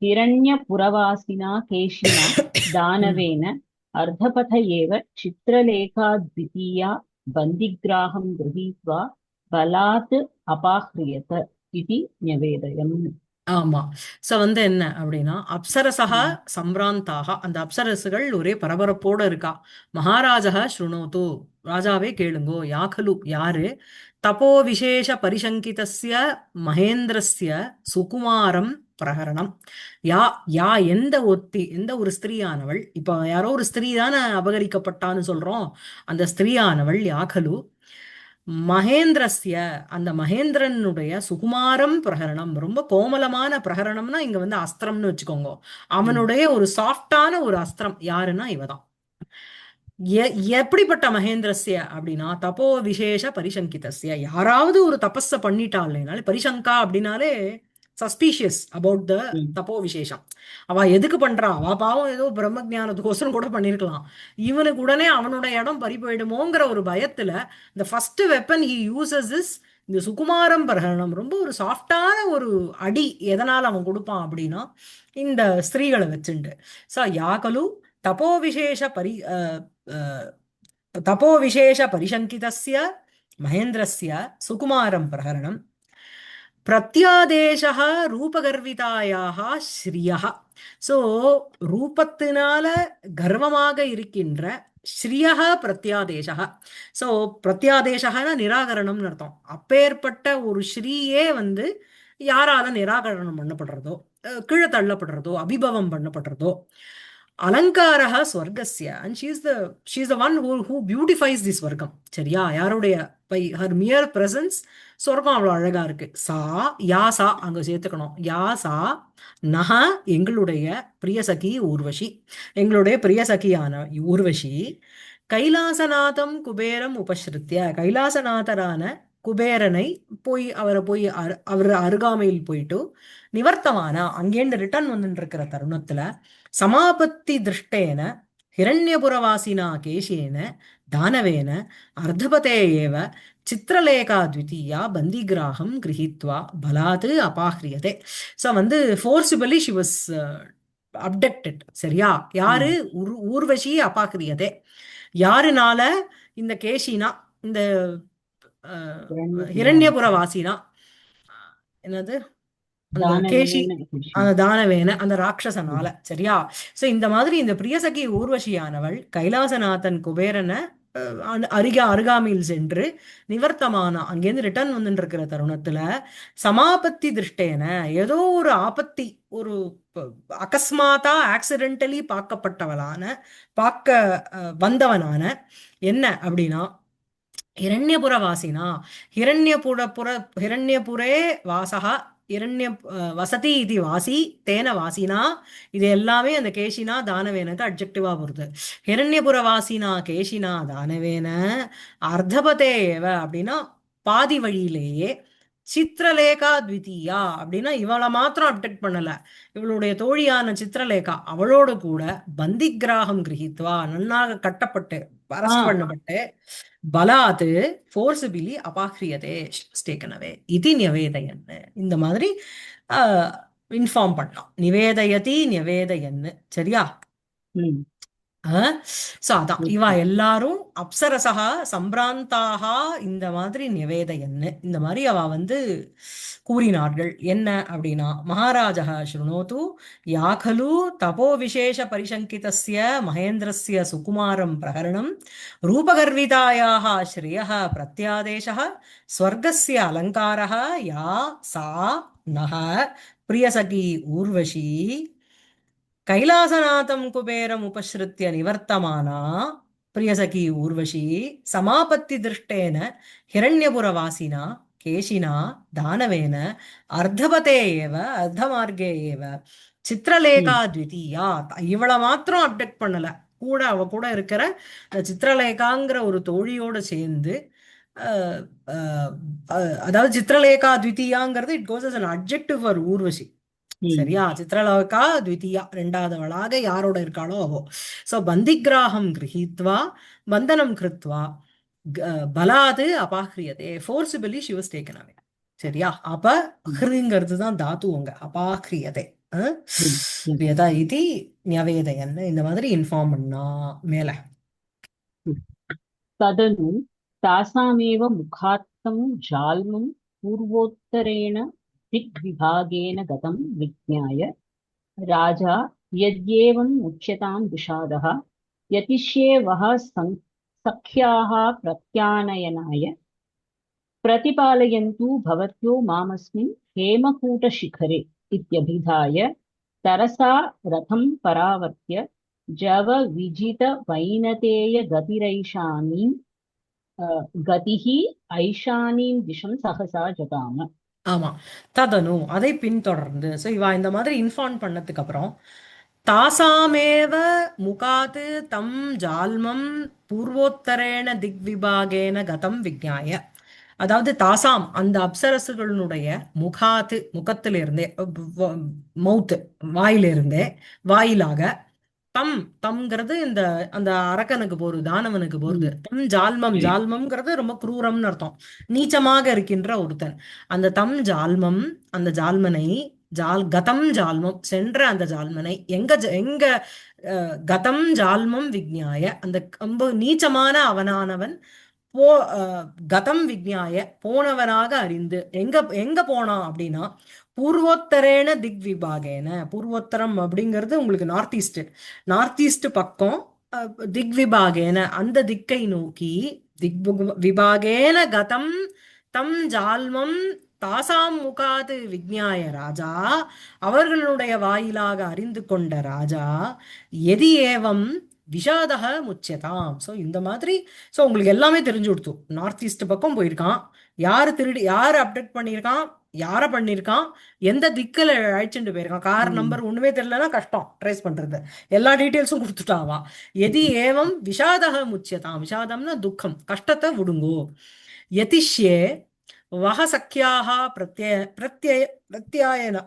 Speaker 2: हिरण्यपुरवासिना केशिना
Speaker 1: ம்.
Speaker 2: दानवेन अर्धपथ एव चित्रलेखा द्वितीया बन्दिग्राहं गृहीत्वा बलात् अपाह्रियत इति न्यवेदयम्.
Speaker 1: ஆமா. சோ வந்து என்ன அப்படின்னா, அப்சரசக
Speaker 2: ம்.
Speaker 1: சம்பிராந்தாக, அந்த அப்சரசுகள் ஒரே பரபரப்போட இருக்கா. மகாராஜா ஸ்ருணோது, ராஜாவே கேளுங்கோ, யாக்கலு யாரு, தபோ விசேஷ பரிசங்கிதஸ்ய மகேந்திரஸ்ய சுகுமாரம் பிரகரணம். யா யா எந்த ஒருத்தி, எந்த ஒரு ஸ்திரீயானவள், இப்ப யாரோ ஒரு ஸ்திரீ தானே அபகரிக்கப்பட்டான்னு சொல்றோம், அந்த ஸ்திரீயானவள் யாக்கலு மகேந்திரஸ்ய, அந்த மகேந்திரனுடைய சுகுமாரம் பிரகரணம், ரொம்ப கோமலமான பிரகரணம்னா இங்க வந்து அஸ்திரம்னு வச்சுக்கோங்க,
Speaker 2: ம்.
Speaker 1: அவனுடைய ஒரு சாஃப்டான ஒரு அஸ்திரம் யாருன்னா இவதான். எப்படிப்பட்ட மகேந்திரஸ்ய அப்படின்னா, தபோ விசேஷ பரிசங்கிதஸ்ய, யாராவது ஒரு தபஸ பண்ணிட்டாள்னாலே, பரிசங்கா அப்படின்னாலே சஸ்பீஷியஸ் அபவுட் த
Speaker 2: ம்.
Speaker 1: தப்போ விசேஷம். அவ எதுக்கு பண்றா, அவ பாவம் ஏதோ பிரம்ம ஞானத்துக்கோசரம் கூட பண்ணிருக்கலாம், இவனுக்கு உடனே அவனோட இடம் பறி போயிடுமோங்கிற ஒரு பயத்துல இந்த first weapon he uses is இந்த சுகுமாரம் பிரகரணம். ரொம்ப ஒரு சாஃப்டான ஒரு அடி எதனால அவன் கொடுப்பான் அப்படின்னா இந்த ஸ்திரீகளை வச்சுண்டு. சோ யாக்கலு தபோ விசேஷ தபோவிசேஷ பரிசங்கிதஸ்ய மகேந்திரஸ்ய சுகுமாரம் பிரகரணம் பிரத்யாதேசः ரூபகர்விதாயாக ஸ்ரீயः. சோ ரூபத்தினால கர்வமாக இருக்கின்ற ஸ்ரீயः பிரத்யாதேசः. சோ பிரத்யாதேசகனா நிராகரணம்னு அர்த்தம். அப்பேற்பட்ட ஒரு ஸ்ரீயே வந்து யாரால நிராகரணம் பண்ணப்படுறதோ, கீழே தள்ளப்படுறதோ, அபிபவம் பண்ணப்படுறதோ, அலங்காரஹ ஸ்வர்கஸ்ய and she is the one who beautifies this ஸ்வர்க்கம். சரியா? யாருடைய by her mere presence சொர்க்கம் அவ்வளவு அழகா இருக்கு. யா சா அங்க சேர்த்துக்கணும். யா சா நஹ எங்களுடைய பிரியசகி ஊர்வஷி, எங்களுடைய பிரியசகியான ஊர்வஷி கைலாசநாதம் குபேரம் உபஸ்ருத்திய, கைலாசநாதரான குபேரனை அவரை போய் அவர் அருகாமையில் போயிட்டு நிவர்த்தமான அங்கேருந்து ரிட்டர்ன் வந்துட்டு இருக்கிற தருணத்துல சமாபத்தி திருஷ்டேன ஹிரண்யபுரவாசினா கேஷேன தானவேன அர்த்தபதே ஏவ சித்திரலேகா த்விதீயா பந்திகிராகம் கிரகித்வா பலாத் அபாஹ்ரியதே. ஸோ வந்து ஃபோர்சிபலி ஷி வாஸ் அப்டக்டட். சரியா? யாரு? ஊர்வஷி அபாஹ்ரியதே. யாருனால? இந்த கேஷினா, இந்த ஹிரண்யபுரவாசினா, என்னது அந்த கேஷி, அந்த தானவேன, அந்த ராட்சசனால. சரியா? சோ இந்த மாதிரி இந்த பிரியசகி ஊர்வசியானவள் கைலாசநாதன் குபேரனை அருகாமையில் சென்று நிவர்த்தமான அங்கேருந்து ரிட்டர்ன் வந்துட்டு இருக்கிற தருணத்துல சமாபத்தி திருஷ்டேன ஏதோ ஒரு ஆபத்தி, ஒரு அகஸ்மாத்தா ஆக்சிடென்டலி பார்க்க வந்தவனான என்ன அப்படின்னா ஹிரண்யபுரவாசினா, ஹிரண்யபுரே வாசகா வசதி இது வாசி தேன வாசினா, இது எல்லாமே அந்த கேஷினா தானவேனுக்கு அட்ஜெக்டிவா வருது. ஹிரண்யபுர வாசினா கேஷினா தானவேன அர்த்தபதே ஏவ அப்படின்னா பாதி வழியிலேயே, சித்திரலேகா த்விதீயா அப்படின்னா இவளை மாத்திரம் அப்டெக்ட் பண்ணல, இவளுடைய தோழியான சித்திரலேகா அவளோடு கூட பந்திகிராகம் கிரகித்வா நன்னாக கட்டப்பட்டு அரெஸ்ட் பண்ணப்பட்டு பலாத்து ஃபோர்ஸபிலி அபாஹ்ரியதே ஸ்டேக்கனவே இது நிவேதயன்னு இந்த மாதிரி இன்ஃபார்ம் பண்ணலாம். நிவேதயதி நிவேதயன்னு. சரியா? சோ அதான் இவா எல்லாரும் அப்சரசா சம்பிராந்தாக இந்த மாதிரி நிவேதயன்னு இந்த மாதிரி அவ வந்து கூறினார்கள். என்ன அப்படின்னா மகாராஜா ஸ்ருணோது யாகலு தபோ விசேஷ பரிசங்கிதஸ்ய மகேந்திரஸ்ய சுகுமாரம் பிரகரணம் ரூபகர்விதாயாः ஸ்ரேயः பிரத்யாதேசः ஸ்வர்கஸ்ய அலங்காரः யா சா நஹ பிரியசகி ஊர்வஷி கைலாசநாதம் குபேரம் உபஸ்ருத்திய நிவர்த்தமானா பிரியசகி ஊர்வஷி சமாபத்தி திருஷ்டேன ஹிரண்யபுரவாசினா கேஷினா தானவேன அர்த்தபதே ஏவ அர்த்தமார்கே ஏவ சித்திரலேகா த்விதீயா. இவளை மாத்திரம் அப்டெக்ட் பண்ணல, கூட அவ கூட இருக்கிற சித்திரலேகாங்கிற ஒரு தோழியோட சேர்ந்து, அதாவது சித்திரலேகா த்விதீயாங்கிறது it goes as an adjective for Urvashi. சரியா? சித்திரலேகா த்விதீயா ரெண்டாவதவளாக யாரோட இருக்காளோ அவோ. சோ பந்திகிராகம் கிரகித்வா பந்தனம் கிருத்வா பலாது அபாஹ்ரியதே ஃபோர்சிபிலி ஷி வாஸ் டேக்கன் அவே. சரியா? அப்ப ஹ்ருங்கிறது தான் தாத்து அங்க அபாஹ்ரியதே யதா இதி ஞவேதயன் இந்த மாதிரி இன்ஃபார்ம் பண்ணா மேல.
Speaker 2: ததனு தாசாமேவ முகார்த்தம் ஜால்மம் பூர்வோத்தரேண दिग्विभागेन गतं विज्ञाय राजा यद्येवम् उच्यतां विषादः यतिष्ये वः सख्याः प्रत्यानयनाय प्रतिपालयन्तु भवत्यो मामस्मिन् हेमकूटशिखरे इत्यभिधाय तरसा रथं परावर्त्य जवविजितवैनतेयगतिरैशानीं गतिः ऐशानीं दिशं सहसा जगाम.
Speaker 1: ஆமா, ததனு அதை பின்தொடர்ந்து. ஸோ இவா இந்த மாதிரி இன்ஃபார்ம் பண்ணதுக்கு அப்புறம் தாசாமேவ முகாத் தம் ஜால்மம் பூர்வோத்தரேண திக்விபாகேன கதம் விஜ்ஞாய, அதாவது தாசாம் அந்த அப்சரசுகளுடைய முகாத்து முகத்திலிருந்தே, மவுத்து வாயிலிருந்தே, வாயிலாக தம் தம்ங்கிறது இந்த அந்த அரக்கனுக்கு போறது, தானவனுக்கு போறது. தம் ஜால்மம், ஜால்மம்ங்கிறது ரொம்ப குரூரம்னு அர்த்தம், நீச்சமாக இருக்கின்ற ஒருத்தன். அந்த தம் ஜால்மம், அந்த ஜால்மனை, கதம் ஜால்மம் சென்ற அந்த ஜால்மனை, எங்க கதம் ஜால்மம் விஜ்ஞாய அந்த ரொம்ப நீச்சமான அவனானவன் கதம் விஜ்ஞாய போனவனாக அறிந்து, எங்க போனான் அப்படின்னா பூர்வோத்தரேன திக் விபாகேன. பூர்வோத்தரம் அப்படிங்கிறது உங்களுக்கு நார்த் ஈஸ்ட் பக்கம், திக் விபாகேன அந்த திக்கை நோக்கி, திக் விபாகேன கதம் தம் ஜால்மம் தாசாம் முகாது விஜ்ஞாய ராஜா, அவர்களுடைய வாயிலாக அறிந்து கொண்ட ராஜா, எதி ஏவம் விஷாதக முச்சியதாம். ஸோ இந்த மாதிரி, ஸோ உங்களுக்கு எல்லாமே தெரிஞ்சு கொடுத்து நார்த் ஈஸ்ட் பக்கம் போயிருக்கான், யாரு திருடி, யாரு அப்டேட் பண்ணியிருக்கான், யார பண்ணியிருக்கான், எந்த திக்கில் அழைச்சிட்டு போயிருக்கான், கார் நம்பர் ஒண்ணுமே தெரியலன்னா கஷ்டம் ட்ரேஸ் பண்றது, எல்லா டீட்டெயில்ஸும் கொடுத்துட்டாவா. எதி ஏவம் விஷாதக முச்சியதாம், விஷாதம்னா துக்கம், கஷ்டத்தை விடுங்கோ. யதிஷ்யே வஹ சக்கியாக பிரத்யாயன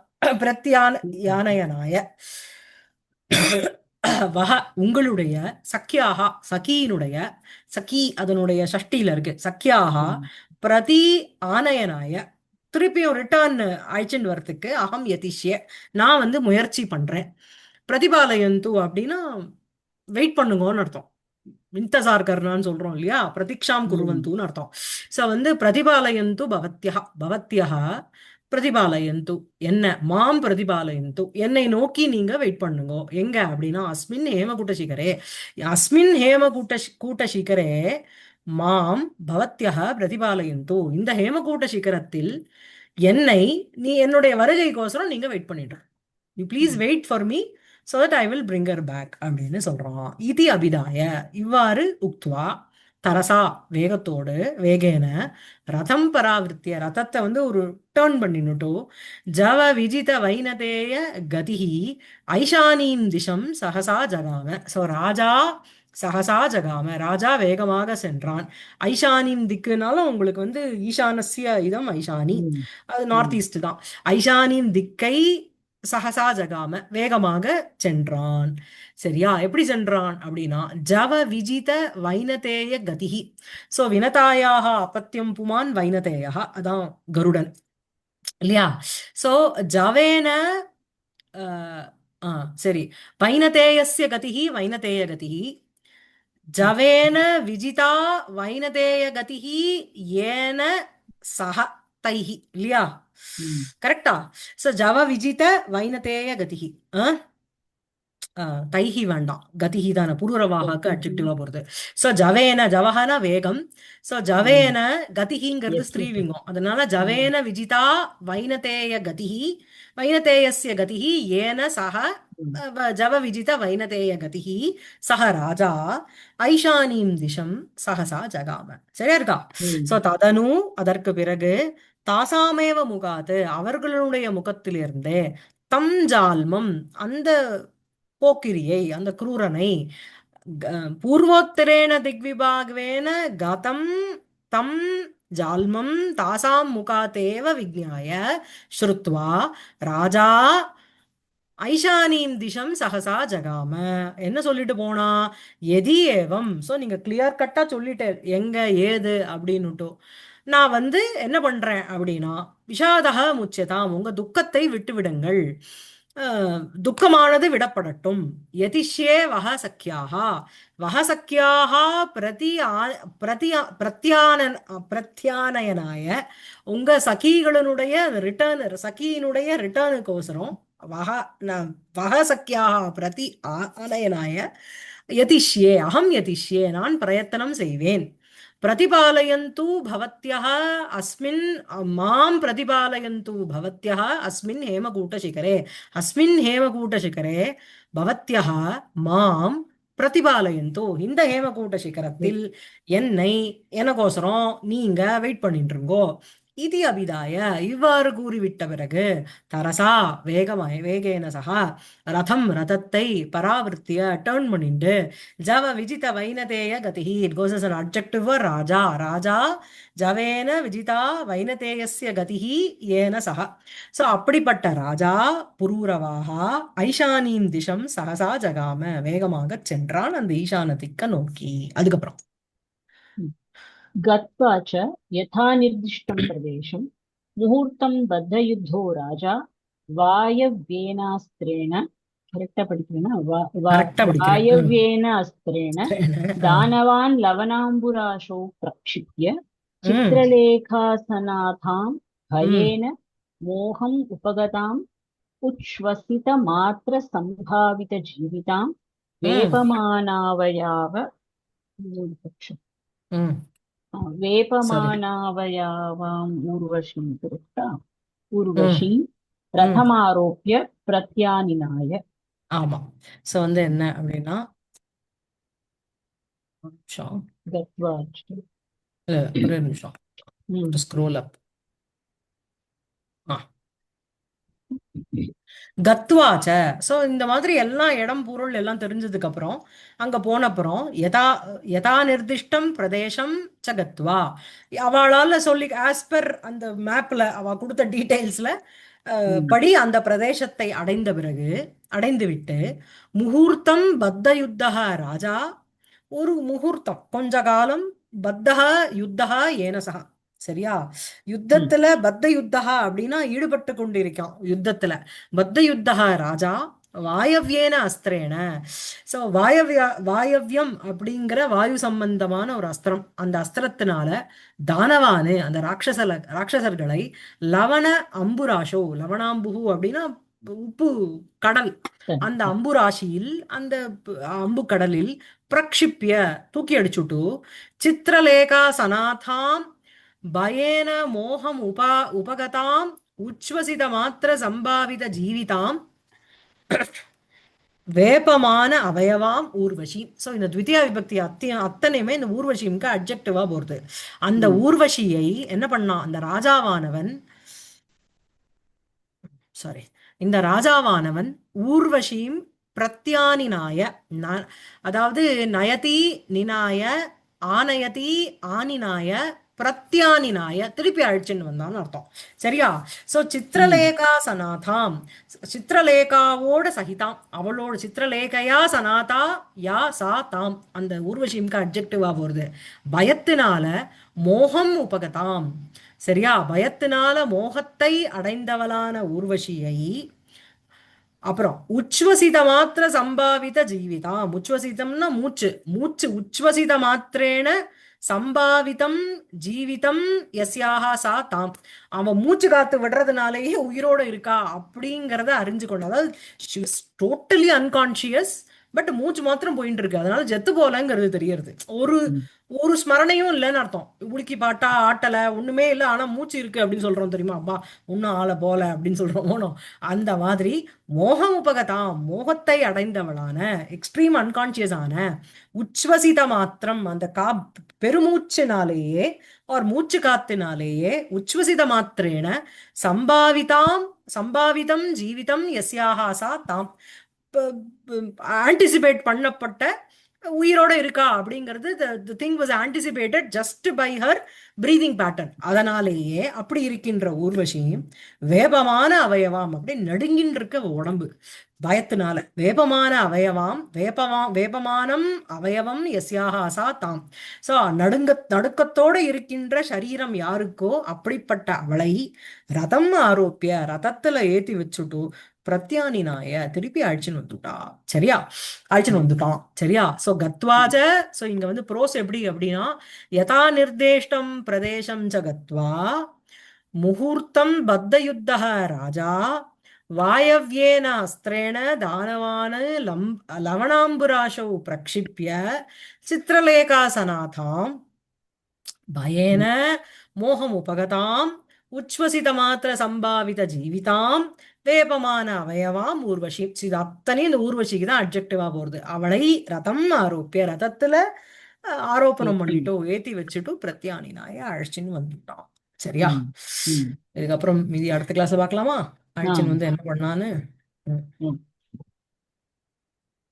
Speaker 1: பிரத்யானயனாய வஹ உங்களுடைய சக்கியாக, சகியினுடைய, சகி அதனுடைய ஷஷ்டியில இருக்கு, சக்கியாக பிரதி ஆனயனாய திருப்பியும் ரிட்டர்ன் அழைச்சிட்டு வரத்துக்கு அகம் யதிஷ்ய நான் வந்து முயற்சி பண்றேன். பிரதிபாலயந்து அப்படின்னா வெயிட் பண்ணுங்கன்னு அர்த்தம். இந்தசார் கர்ணான்னு சொல்றோம் இல்லையா, பிரதீக்ஷாம் குருவந்துன்னு அர்த்தம். சோ வந்து பிரதிபாலயந்து பவத்யஹ பிரதிபாலயந்து, என்ன மாம் பிரதிபாலயந்து, என்னை நோக்கி நீங்க வெயிட் பண்ணுங்க. எங்க அப்படின்னா அஸ்மின் ஹேமகூட்ட சிகரே, அஸ்மின் கூட்ட சிகரே மாம் பவத்யஹ பிரதிபாலயந்து, இந்த ஹேமகூட்ட சிகரத்தில் என்னை நீ என்னுடைய வருகைக்கோசரம் நீங்க வெயிட் பண்ணிட்டு, you please wait for me so that I will bring her back அப்படின்னு சொல்றான். இதி அபிதாய இவ்வாறு உக்துவா தரசா வேகத்தோடு, வேகேன ரதம் பராவிருத்திய ரதத்தை வந்து ஒரு டேர்ன் பண்ணினுட்டு, ஜவ விஜித வைனதேய கதிஹி ஐஷானீம் திசம் சகசா ஜகாம. ஸோ ராஜா சகசா ஜகாம, ராஜா வேகமாக சென்றான். ஐஷானின் திக்குனாலும் உங்களுக்கு வந்து ஈசானஸ்ய இதம் ஐஷானி, அது நார்த் ஈஸ்ட் தான். ஐஷானின் திக்கை சகசா ஜகாம வேகமாக சென்றான். சரியா, எப்படி சென்றான் அப்படின்னா ஜவ விஜித வைனதேய கதிஹி. சோ வினதாயாக அப்பத்தியம் புமான் வைனதேயா, அதான் கருடன் இல்லையா. சோ ஜவேன சரி, வைனதேயஸ்ய கதிஹி வைனதேய கதிஹி, ஜவேன விஜிதா வைனதேய கதிஹி ஏன சஹ தைஹி, இல்லையா, கரெக்டா. சோ ஜவ விஜித வைனதேய கதிஹி, தைஹி வேண்டாம், கதிஹி தானே புருரவாகாக்கு அட்ஜெக்டிவா போறது. சோ ஜவேன, ஜவஹன வேகம், சோ ஜவேன கதிஹிங்கிறது ஸ்திரீலிங்கம், அதனால ஜவேன விஜிதா வைனதேய கதிஹி வைனதேயஸ்ய கதிஹி ஏன சஹ ஜவ விஜித வைனதேய கதிஹி சஹ ராஜா ஐஷானீம் திசம் சஹசா ஜகாம. சரியா இருக்கா. சோ ததனு அதற்கு பிறகு தாசாமேவ முகாது அவர்களுடைய முகத்திலிருந்தே தம் ஜால்மம் அந்த போக்கிரியை, அந்த குரூரனை, பூர்வோத்தரேன திக்விபாகவேன கதம் தம் ஜால்மம் தாசாம் முகாத்தேவ விஜ்ஞாய ஸ்ருத்வா ராஜா ஐஷானீம் திசம் சகசா ஜகாம. என்ன சொல்லிட்டு போனா, எதி ஏவம். சோ நீங்க கிளியர் கட்டா சொல்லிட்டு எங்க ஏது அப்படின்னுட்டோ, நான் வந்து என்ன பண்றேன் அப்படின்னா விஷாதக முச்சதாம், உங்க துக்கத்தை விட்டு விடுங்கள், துக்கமானது விடப்படட்டும். யதிஷ்யே வஹ சக்கியாஹா, வஹ சக்கியாஹா பிரத்யானயனாய, உங்க சகிகளுடைய ரிட்டர்ன், சகியினுடைய ரிட்டர்னுக்கோசரம் வஹ சக்கியாஹா பிரதி ஆனயனாய யதிஷ்யே அகம் யதிஷ்யே நான் பிரயத்தனம் செய்வேன். प्रतिपालयन्तु भवत्यः अस्मिन् मां प्रतिपालयन्तु भवत्यः अस्मिन् हेमकूटशिखरे, अस्मिन् हेमकूटशिखरे भवत्यः मां பிரதிபாலயந்தோ, இந்த ஹேமகூட்ட சிகரத்தில் என்னை எனக்கோசரம் நீங்க வெயிட் பண்ணிட்டு இருங்கோ. இது அபிதாய இவ்வாறு கூறிவிட்ட பிறகு தரசா வேகேன சகா ரதம் ரதத்தை பராவிருத்திய டர்ன் பண்ணிட்டு ஜவ விஜித வைனதேய கதிஹி, it goes as an adjective for raja, ராஜா ஜவேன விஜிதா வைனதேயஸ்ய கதிஹி ஏன சஹ. சோ அப்படிப்பட்ட ராஜா புரூரவாக ஐஷானீம் திசம் சகசா ஜகாம வேகமாக சென்றான் அந்த ஈசான திக்க நோக்கி. அதுக்கப்புறம்
Speaker 2: गत्वा च यथा निर्दिष्टं प्रदेशं मुहूर्तं बद्धयुद्धो राजा वायव्येनास्त्रेण वायव्येन अस्त्रेण दानवान् लवणाम्बुराशौ प्रक्षिप्य चित्रलेखासनाथां भयेन मोहम् उपगताम् उच्छ्वसितमात्रसम्भावितजीवितां वेपमानावयाव.
Speaker 1: சரி.
Speaker 2: वेपमानावयावाम् ऊर्वशीं कृत्वा
Speaker 1: ம்
Speaker 2: ஊர்வஷி
Speaker 1: ம்
Speaker 2: ரதமாரோப்பிய பிரத்யானினாய.
Speaker 1: ஆமா. சோ வந்து என்ன அப்படின்னா, ஒரு நிமிஷம்.
Speaker 2: கத்வா.
Speaker 1: இல்ல, ஒரே நிமிஷம்.
Speaker 2: ம்.
Speaker 1: ஸ்க்ரோல் அப். கத்வாச்ச. சோ இந்த மாதிரி எல்லாம் இடம் பொருள் எல்லாம் தெரிஞ்சதுக்கு அப்புறம் அங்க போனப்புறம் யதா யதா நிர்திஷ்டம் பிரதேசம் ச கத்வா, அவளால சொல்லி ஆஸ் பர் அந்த மேப்ல அவ கொடுத்த டீடைல்ஸ்ல
Speaker 2: ம்.
Speaker 1: படி அந்த பிரதேசத்தை அடைந்த பிறகு அடைந்து விட்டு முகூர்த்தம் பத்த யுத்தக ராஜா, ஒரு முகூர்த்தம் கொஞ்ச காலம் பத்தக யுத்தக ஏனசகா, சரியா?
Speaker 2: ம்.
Speaker 1: யுத்தத்துல பத்த யுத்தகா அப்படின்னா ஈடுபட்டு கொண்டிருக்கான் யுத்தத்துல. பத்த யுத்தகா ராஜா வாயவ்யேன அஸ்திரேன. சோ வாயவ்யம் அப்படிங்கிற வாயு சம்பந்தமான ஒரு அஸ்திரம், அந்த அஸ்திரத்தினால தானவானு அந்த ராட்சசர்களை லவண அம்புராஷோ, லவணாம்புகு அப்படின்னா உப்பு கடல்,
Speaker 2: சரி.
Speaker 1: அந்த அம்புராசியில் அந்த அம்பு கடலில் பிரக்ஷிப்ய தூக்கி அடிச்சுட்டு சித்திரலேகா சனாதாம் பயேன மோகம் உபகதாம் உச்வசித மாத்திர சம்பாவித ஜீவிதாம் வேப்பமான அவயவாம் ஊர்வசி. சோ இந்த த்விதியா விபக்தி அத்தனையுமே இந்த ஊர்வசிக்கு அட்ஜெக்டிவா போறது. அந்த
Speaker 2: ம்.
Speaker 1: ஊர்வசியை என்ன பண்ணான் அந்த ராஜாவானவன், சாரி, இந்த ராஜாவானவன் ஊர்வஷீம் பிரத்யானினாய, அதாவது நயதி நினாய, ஆனயதி ஆனினாய, பிரத்யானினாய திருப்பி அழிச்சுன்னு வந்தான்னு அர்த்தம், சரியா? சோ
Speaker 2: ம்.
Speaker 1: சித்திரலேகா சனாதாம், சித்திரலேகாவோட சகிதாம், அவளோட சித்திரலேகையா சனாதா யா சா தாம், அந்த ஊர்வஷிம்க்கு அட்ஜெக்டிவா போறது. பயத்தினால மோகம் உபகதாம், சரியா? பயத்தினால மோகத்தை அடைந்தவளான ஊர்வசியை, அப்புறம் உச்வசித மாத்திர சம்பாவித ஜீவிதாம், உச்வசிதம்னா மூச்சு, மூச்சு உச்வசித மாத்திரேன சம்பாவிதம் ஜீவிதம் யஸ்யாஹா சா தாம், அவன் மூச்சு காத்து விடுறதுனாலேயே உயிரோட இருக்கா அப்படிங்கிறத அறிஞ்சு கொண்டு, அதாவது டோட்டலி அன்கான்சியஸ், பட் மூச்சு மாத்திரம் போயிட்டு இருக்கு, அதனால செத்து போலங்கிறது தெரியறது. ஒரு
Speaker 2: ம்.
Speaker 1: ஒரு ஸ்மரணையும் இல்லைன்னு அர்த்தம். உலுக்கி பாட்டா ஆட்டல ஒண்ணுமே இல்லை, ஆனா மூச்சு இருக்கு அப்படின்னு சொல்றோம் தெரியுமா, அப்பா ஒன்னும் ஆள போல அப்படின்னு சொல்றோம். அந்த மாதிரி மோகம் உபகதாம், மோகத்தை அடைந்தவளான எக்ஸ்ட்ரீம் அன்கான்சியஸான உச்வசித மாத்திரம், அந்த பெருமூச்சினாலேயே ஒரு மூச்சு காத்தினாலேயே உச்வசித மாத்திரேன சம்பாவிதாம் சம்பாவிதம் ஜீவிதம் யஸ்யாஹா சா தாம், ஆன்டிசிபேட் பண்ணப்பட்ட உயிரோட இருக்கா அப்படிங்கிறது, the thing was anticipated just by her breathing pattern. அதனாலேயே அப்படி இருக்கின்ற ஊர்வசி வேபமான அவயவாம், அப்படி நடுங்கின்னு இருக்க உடம்பு பயத்தினால, வேபமான அவயவாம் வேபமானம் அவயவம் யஸ்யாஹா சா தாம். சோ நடுக்கத்தோட இருக்கின்ற சரீரம் யாருக்கோ அப்படிப்பட்ட அவளை ரதம் ஆரோப்பிய, ரதத்துல ஏத்தி வச்சுட்டு பிரத்யானினாய திருப்பி அழிச்சுன்னு வந்துட்டா, சரியா? அழிச்சுன்னு வந்துட்டான், சரியா? சோ கத்வாஜ, சோ இங்க வந்து ப்ரோஸ் எப்படி அப்படின்னா, யதா நிர்தேஷ்டம் பிரதேசம் ச கத்வா முகூர்த்தம் பத்த யுத்தः ராஜா வாயவ்யேன அஸ்திரேண தானவான லவணாம்புராசௌ பிரக்ஷிப்ய சித்திரலேகாசனாதாம் பயேன மோகம் உபகதாம் உச்வசித மாத்திர சம்பாவித ஜீவிதாம் வேபமான அவயவாம் ஊர்வசி. இது அத்தனையும் இந்த ஊர்வசிக்கு தான் அட்ஜெக்டிவா போறது. அவளை ரதம் ஆரோப்பிய, ரதத்துல ஆரோப்பணம் பண்ணிட்டோ ஏத்தி வச்சுட்டு பிரத்யானினாய அழைச்சின்னு வந்துட்டான், சரியா?
Speaker 2: ம். ம்.
Speaker 1: இதுக்கப்புறம் மீதி அடுத்த கிளாஸ் பார்க்கலாமா, அழைச்சின்னு வந்து என்ன பண்ணான்னு.
Speaker 2: ம்.